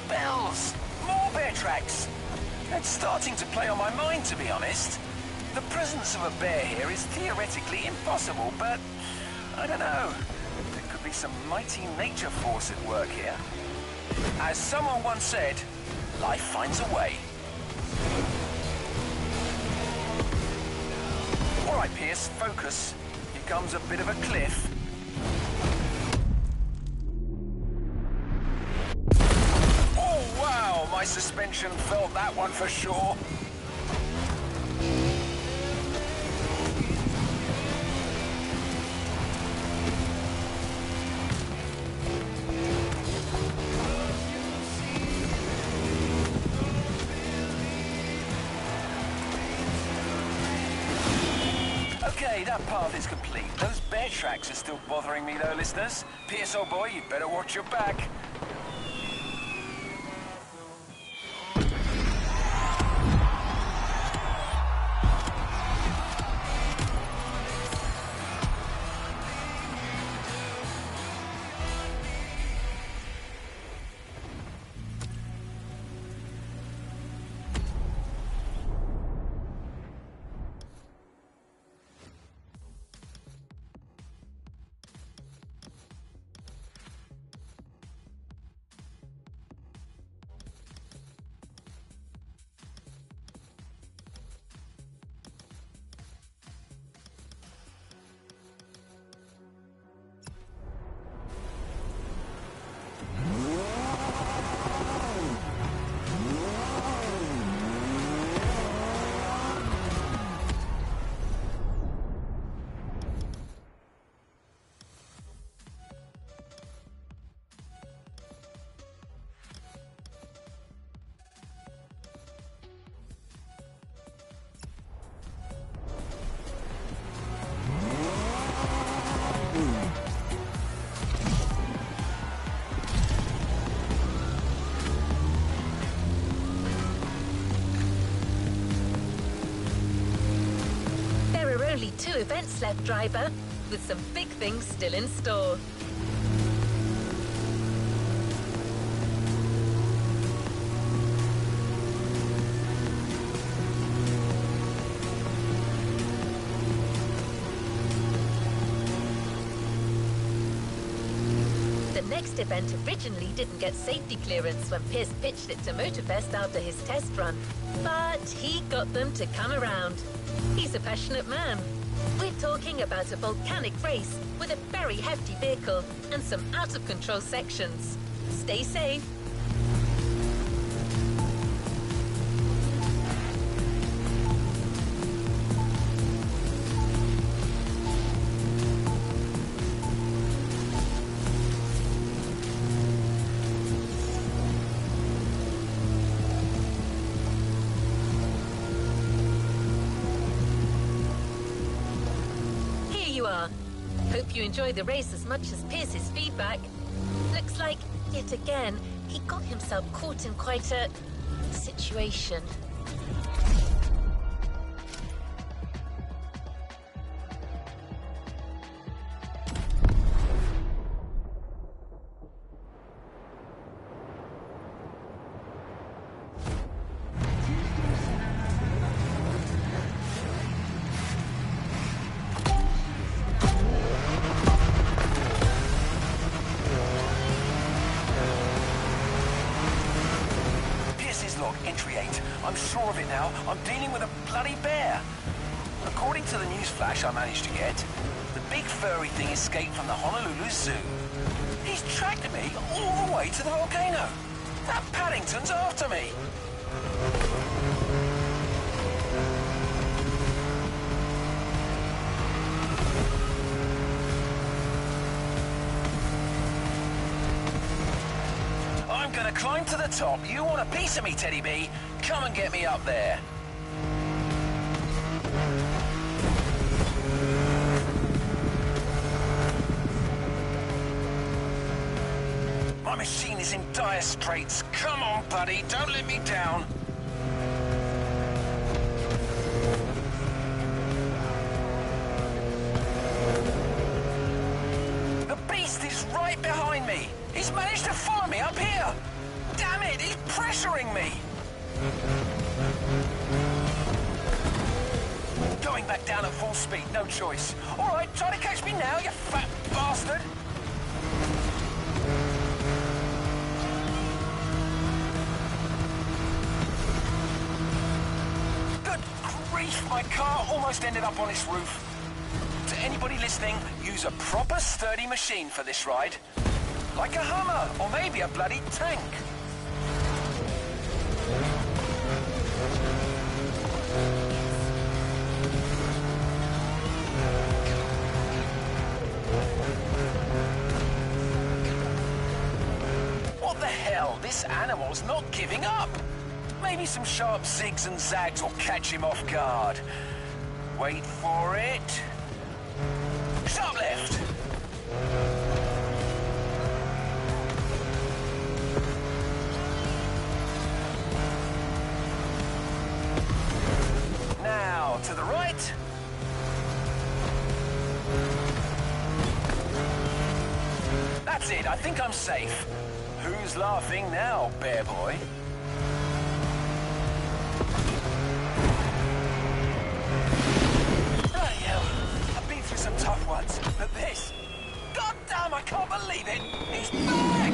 Bells! More bear tracks! It's starting to play on my mind, to be honest. The presence of a bear here is theoretically impossible, but I don't know. There could be some mighty nature force at work here. As someone once said, life finds a way. All right, Pierce, focus. Here comes a bit of a cliff. action, felt that one for sure. Okay, that path is complete. Those bear tracks are still bothering me though, listeners. Pierce, old boy, you better watch your back. Only 2 events left, driver, with some big things still in store. The next event originally didn't get safety clearance when Pierce pitched it to MOTORFEST after his test run, but he got them to come around. He's a passionate man. We're talking about a volcanic race with a very hefty vehicle and some out-of-control sections. Stay safe. Hope you enjoy the race as much as Pierce's feedback. Looks like, yet again, he got himself caught in quite a situation. Entry 8. I'm sure of it now. I'm dealing with a bloody bear. According to the news flash I managed to get, the big furry thing escaped from the Honolulu Zoo. He's tracked me all the way to the volcano. That Paddington's after me. I'm gonna climb to the top. You want a piece of me, Teddy B? Come and get me up there. My machine is in dire straits. Come on, buddy. Don't let me down. The beast is right behind me. He's managed to follow me up here. Damn it, he's pressuring me. Going back down at full speed, no choice. All right, try to catch me now, you fat bastard. Good grief, my car almost ended up on its roof. To anybody listening, use a proper sturdy machine for this ride. Like a Hummer, or maybe a bloody tank. this animal's not giving up. Maybe some sharp zigs and zags will catch him off guard. Wait for it. Sharp left. Now, to the right. That's it, I think I'm safe. Who's laughing now, bear boy? Bloody hell, I've been through some tough ones, but this... God damn, I can't believe it! He's back!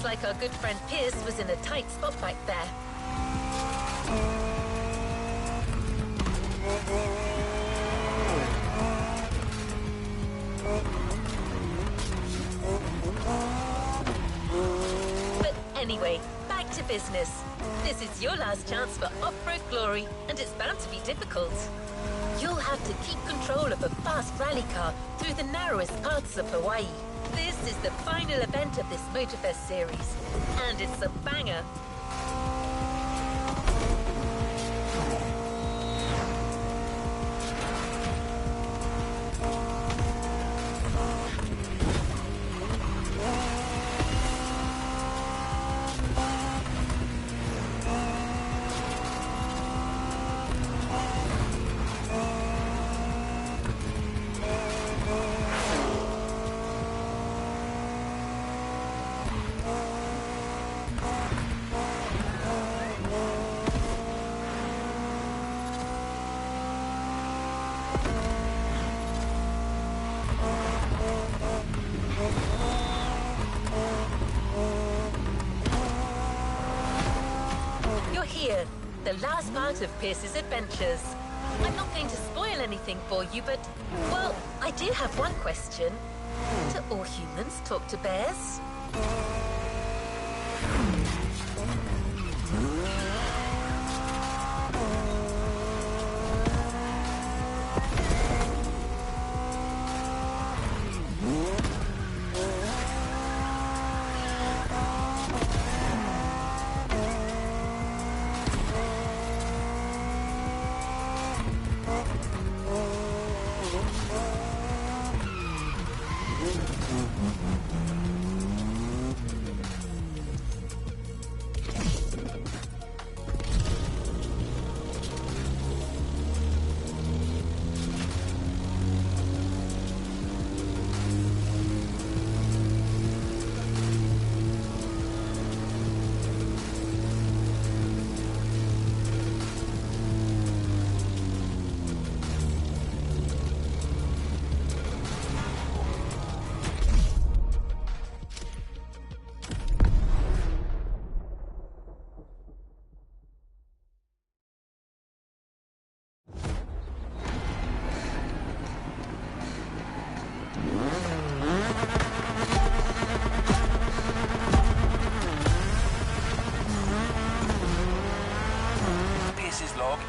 Like our good friend Pierce was in a tight spot back there. But anyway, back to business. This is your last chance for off-road glory, and it's bound to be difficult. You'll have to keep control of a fast rally car through the narrowest parts of Hawaii. This is the final event of this MOTORFEST series, and it's a banger. Here, the last part of Pierce's adventures. I'm not going to spoil anything for you, but, well, I do have one question. Do all humans talk to bears?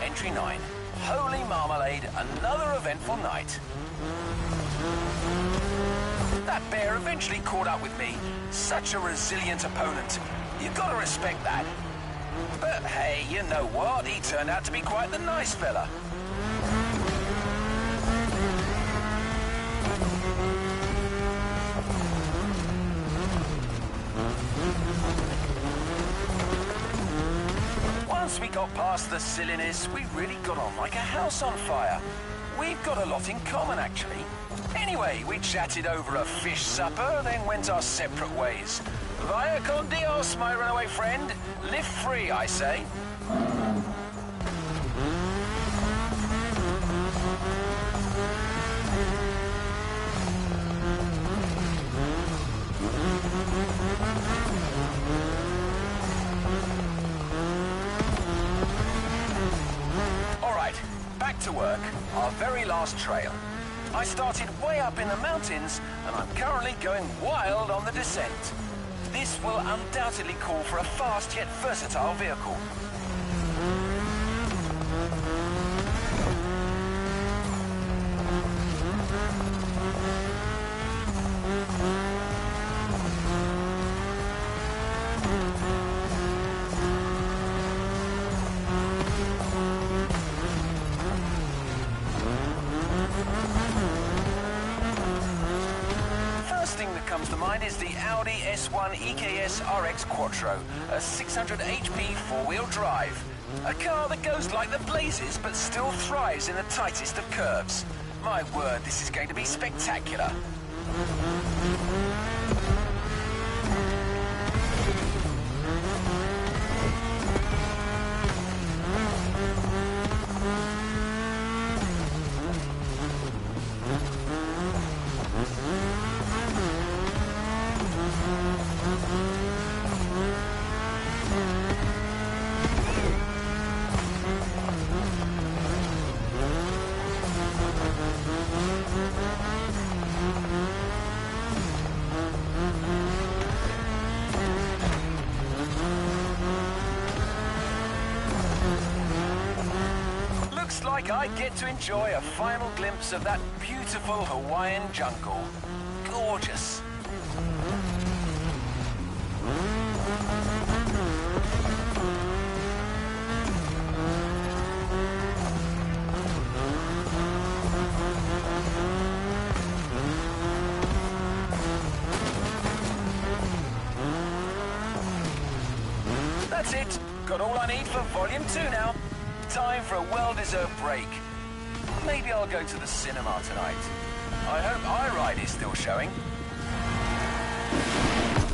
Entry 9. Holy marmalade, another eventful night. That bear eventually caught up with me. Such a resilient opponent. You've got to respect that. But hey, you know what? He turned out to be quite the nice fella. Once we got past the silliness, we really got on like a house on fire. We've got a lot in common, actually. Anyway, we chatted over a fish supper, then went our separate ways. Vaya con Dios, my runaway friend. Live free, I say. All right, back to work. Our very last trail. I started way up in the mountains, and I'm currently going wild on the descent. This will undoubtedly call for a fast yet versatile vehicle. Comes to mind is the Audi S1 EKS RX Quattro, a 600 HP four-wheel drive. A car that goes like the blazes but still thrives in the tightest of curves. My word, this is going to be spectacular. I get to enjoy a final glimpse of that beautiful Hawaiian jungle. Gorgeous. That's it. Got all I need for Volume 2 now. Time for a well-deserved break. Maybe I'll go to the cinema tonight. I hope iRide is still showing.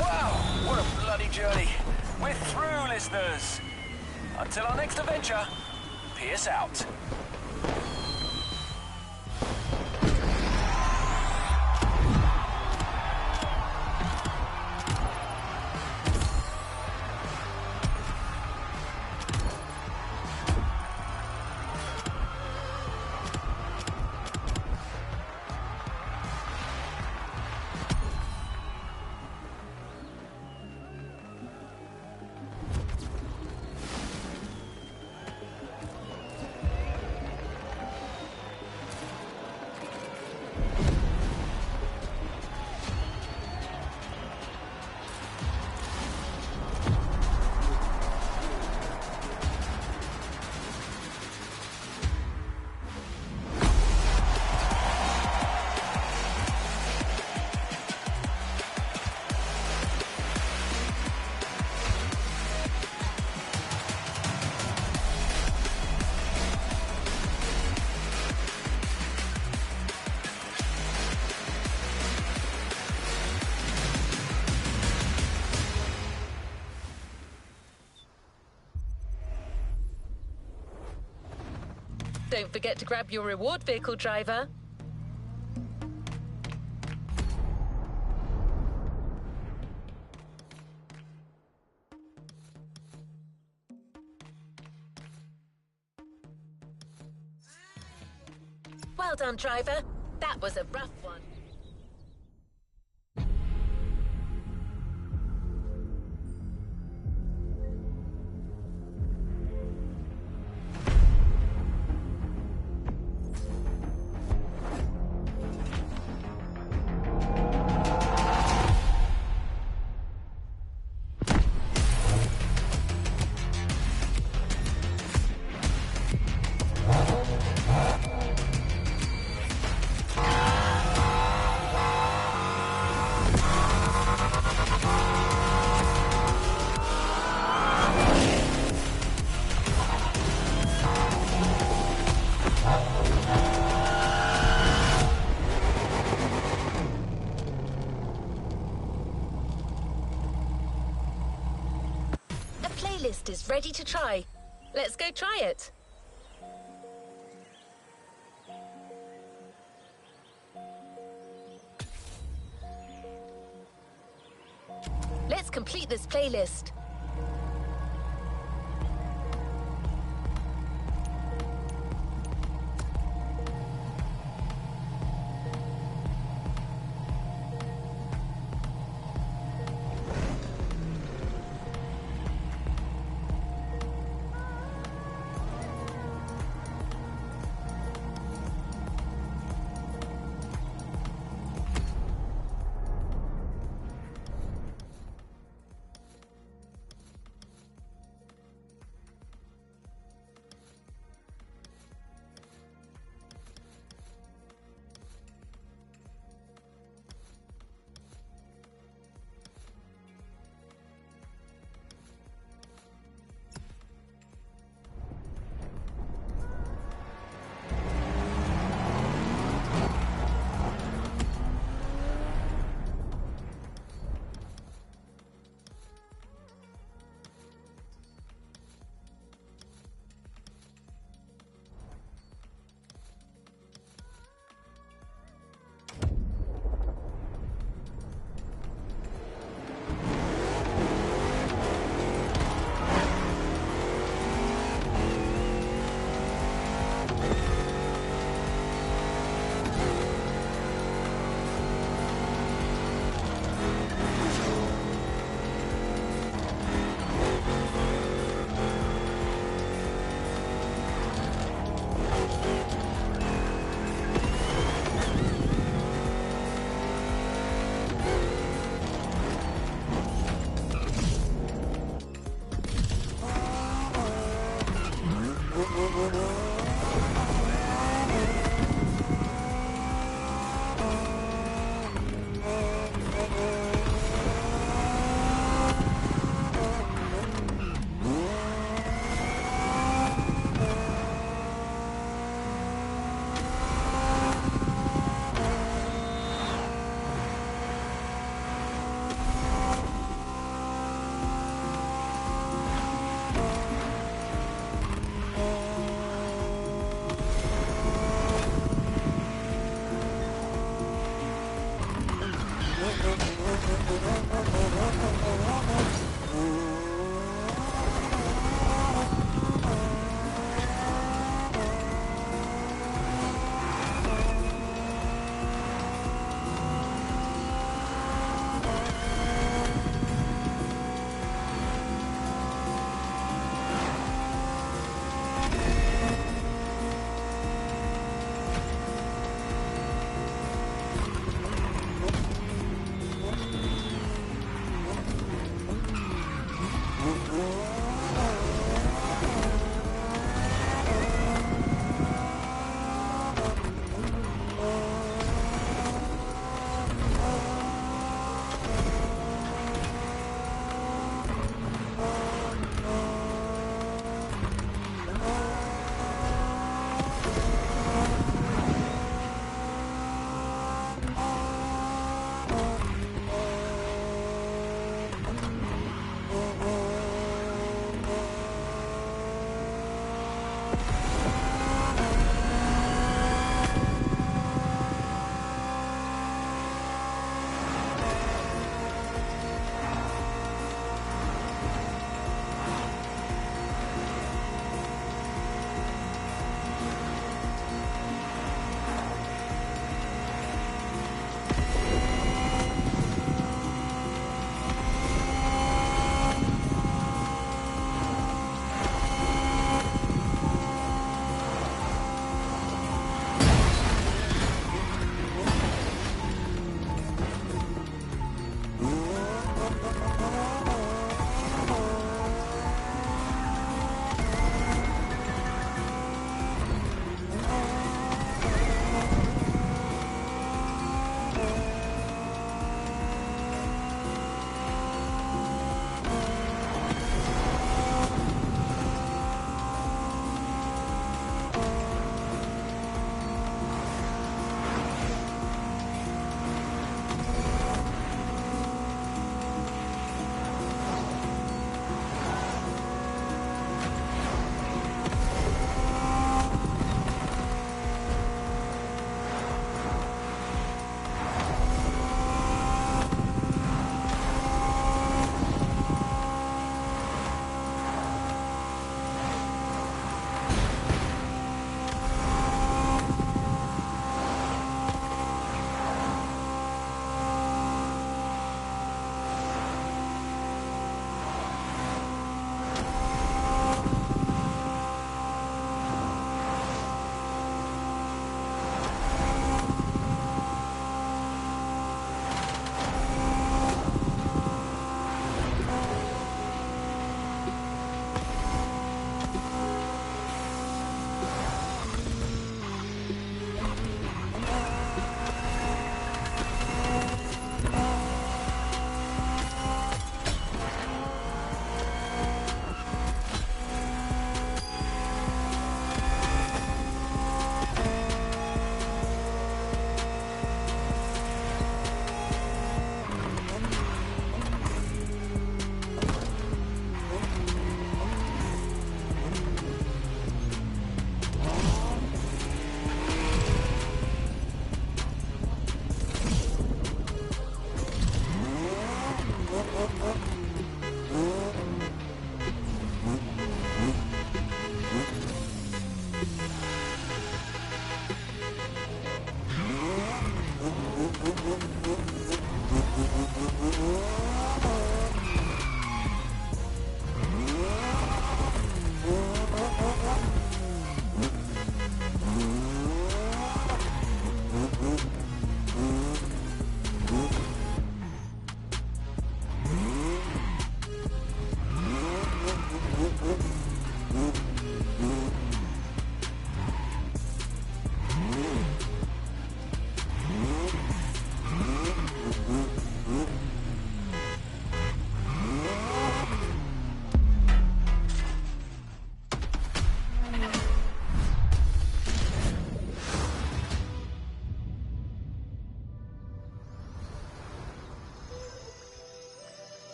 Wow, what a bloody journey. We're through, listeners. Until our next adventure, peace out. Don't forget to grab your reward vehicle, driver. Well done, driver. That was a rough one. playlist is ready to try. Let's go try it. Let's complete this playlist.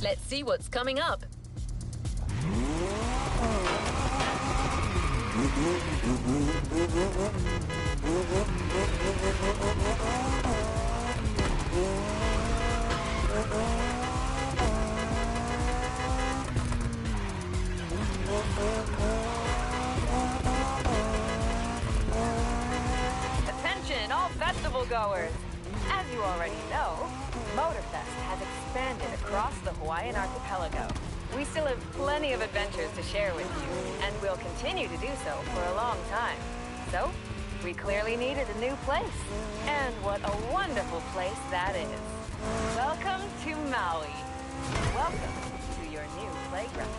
Let's see what's coming up. Attention, all festival goers! As you already know, MOTORFEST has expanded across the Hawaiian archipelago. We still have plenty of adventures to share with you, and we'll continue to do so for a long time. So, we clearly needed a new place. And what a wonderful place that is. Welcome to Maui. Welcome to your new playground.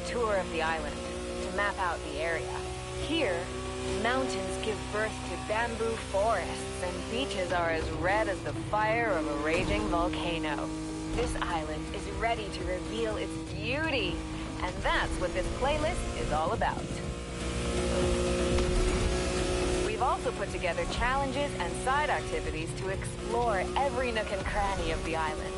Tour of the island to map out the area. Here, mountains give birth to bamboo forests and beaches are as red as the fire of a raging volcano. This island is ready to reveal its beauty, and that's what this playlist is all about. We've also put together challenges and side activities to explore every nook and cranny of the island.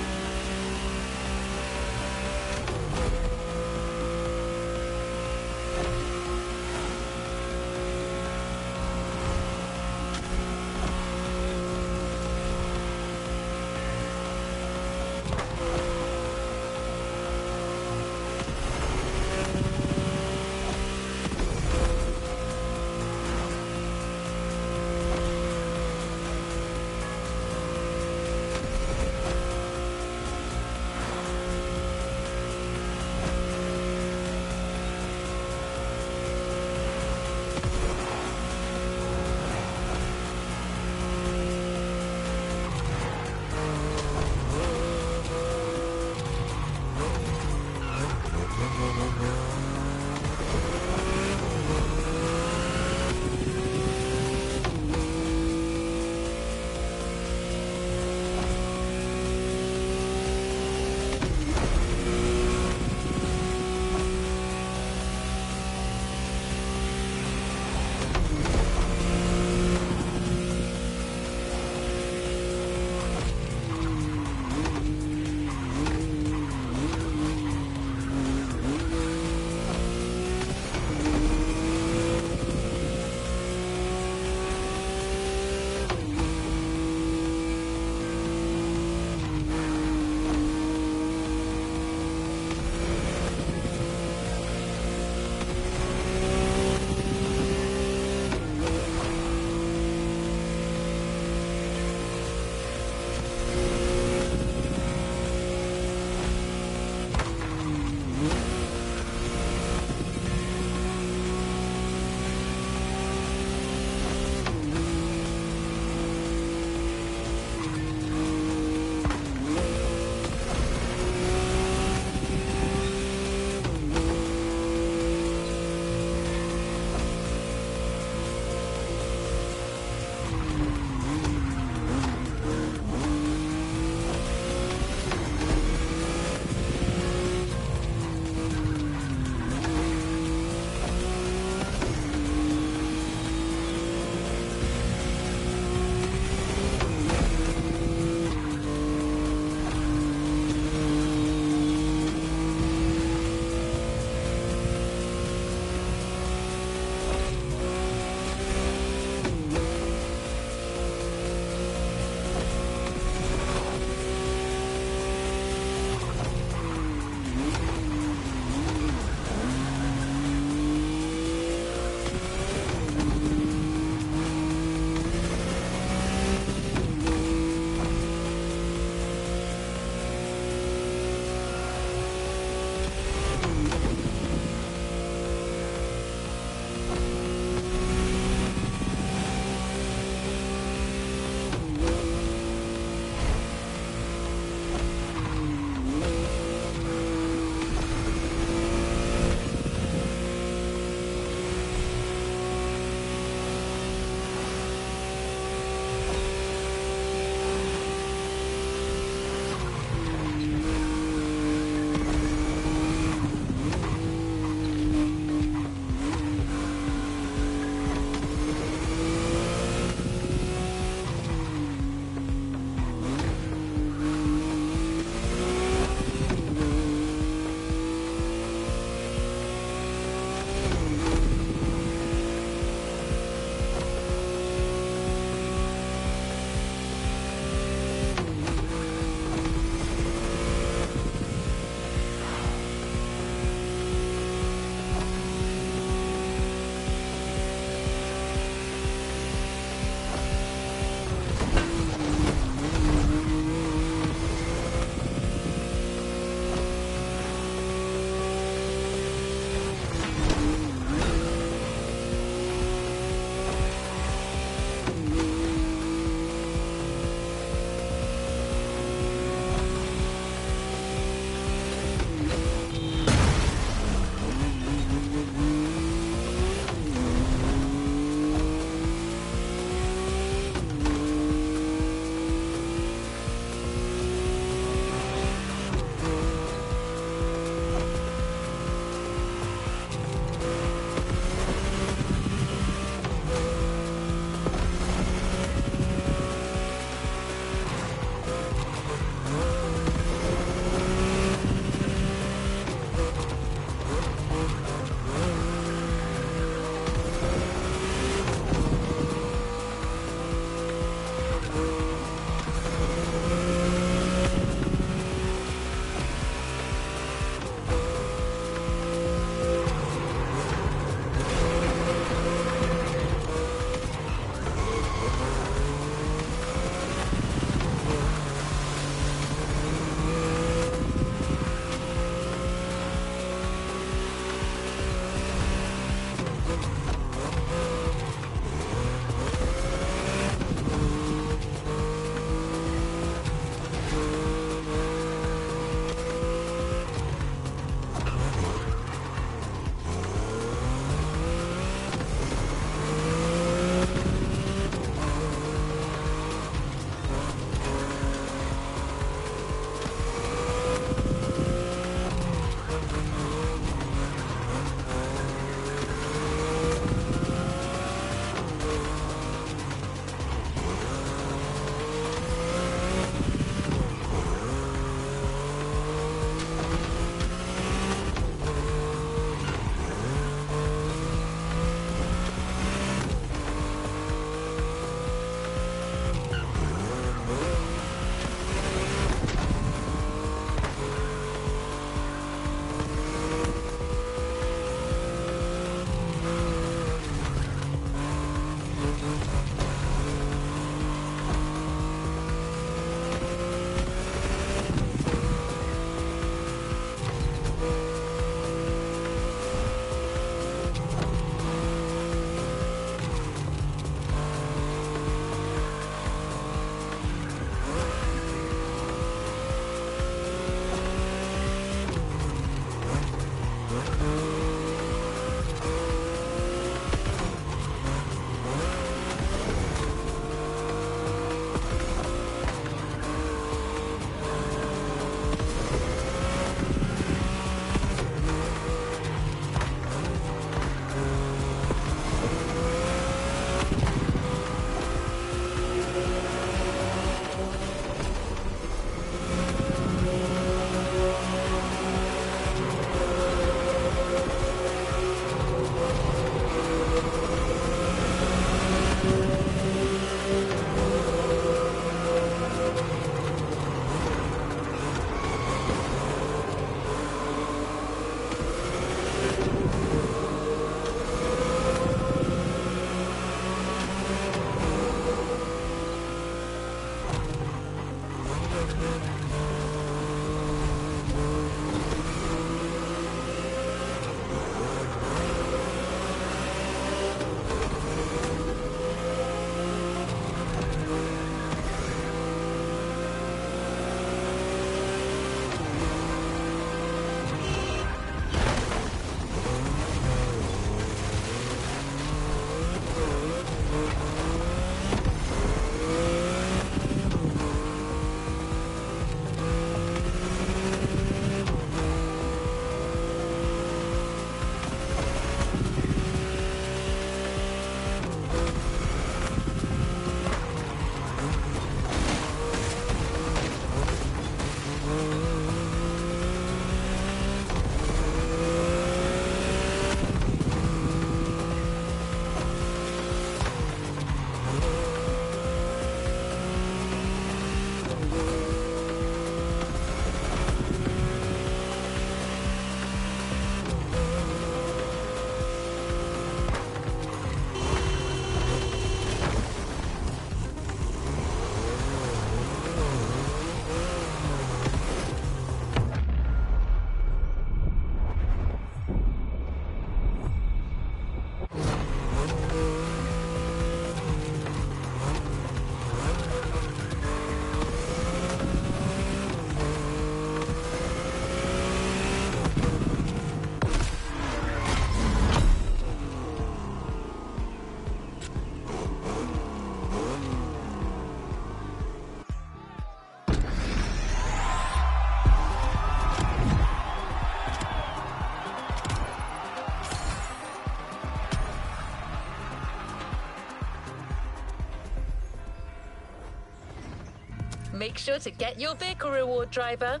Make sure to get your vehicle reward, driver.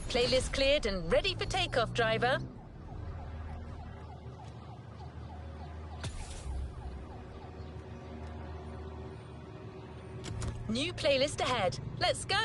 Playlist cleared and ready for takeoff, driver. New playlist ahead. Let's go!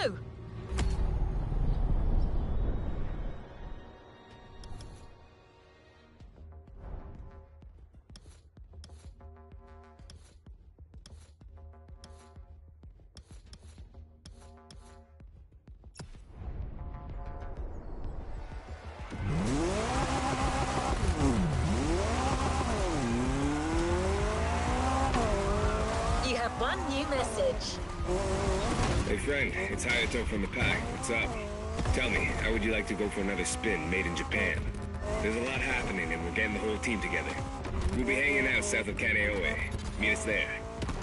You have one new message. Hey friend, it's Hayato from the pack. What's up? Tell me, how would you like to go for another spin made in Japan? There's a lot happening and we're getting the whole team together. We'll be hanging out south of Kaneohe. Meet us there.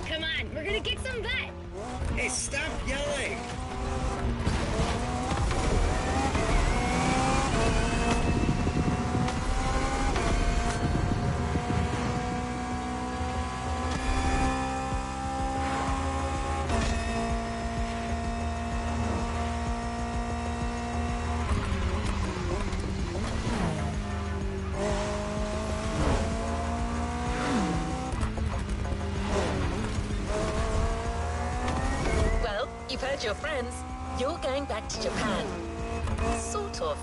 Come on, we're gonna kick some butt! Hey, stop yelling! You've heard your friends. You're going back to Japan. Sort of.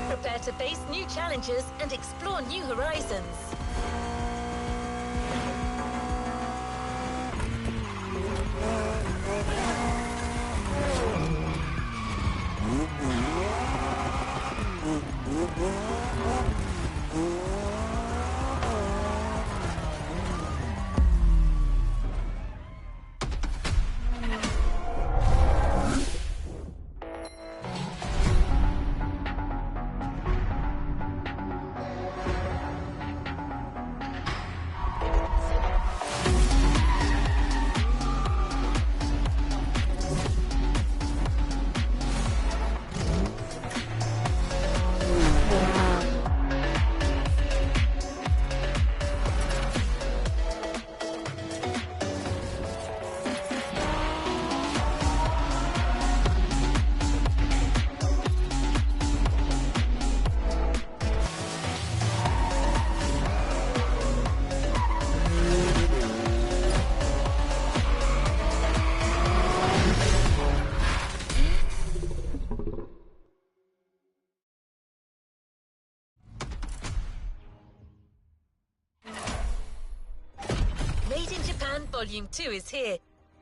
Prepare to face new challenges and explore new horizons. Made in Japan Volume 2 is here.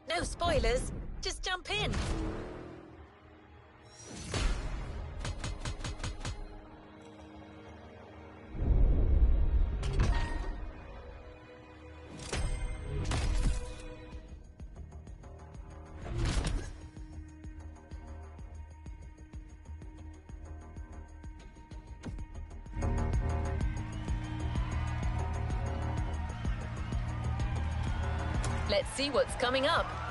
No spoilers, just jump in. Let's see what's coming up.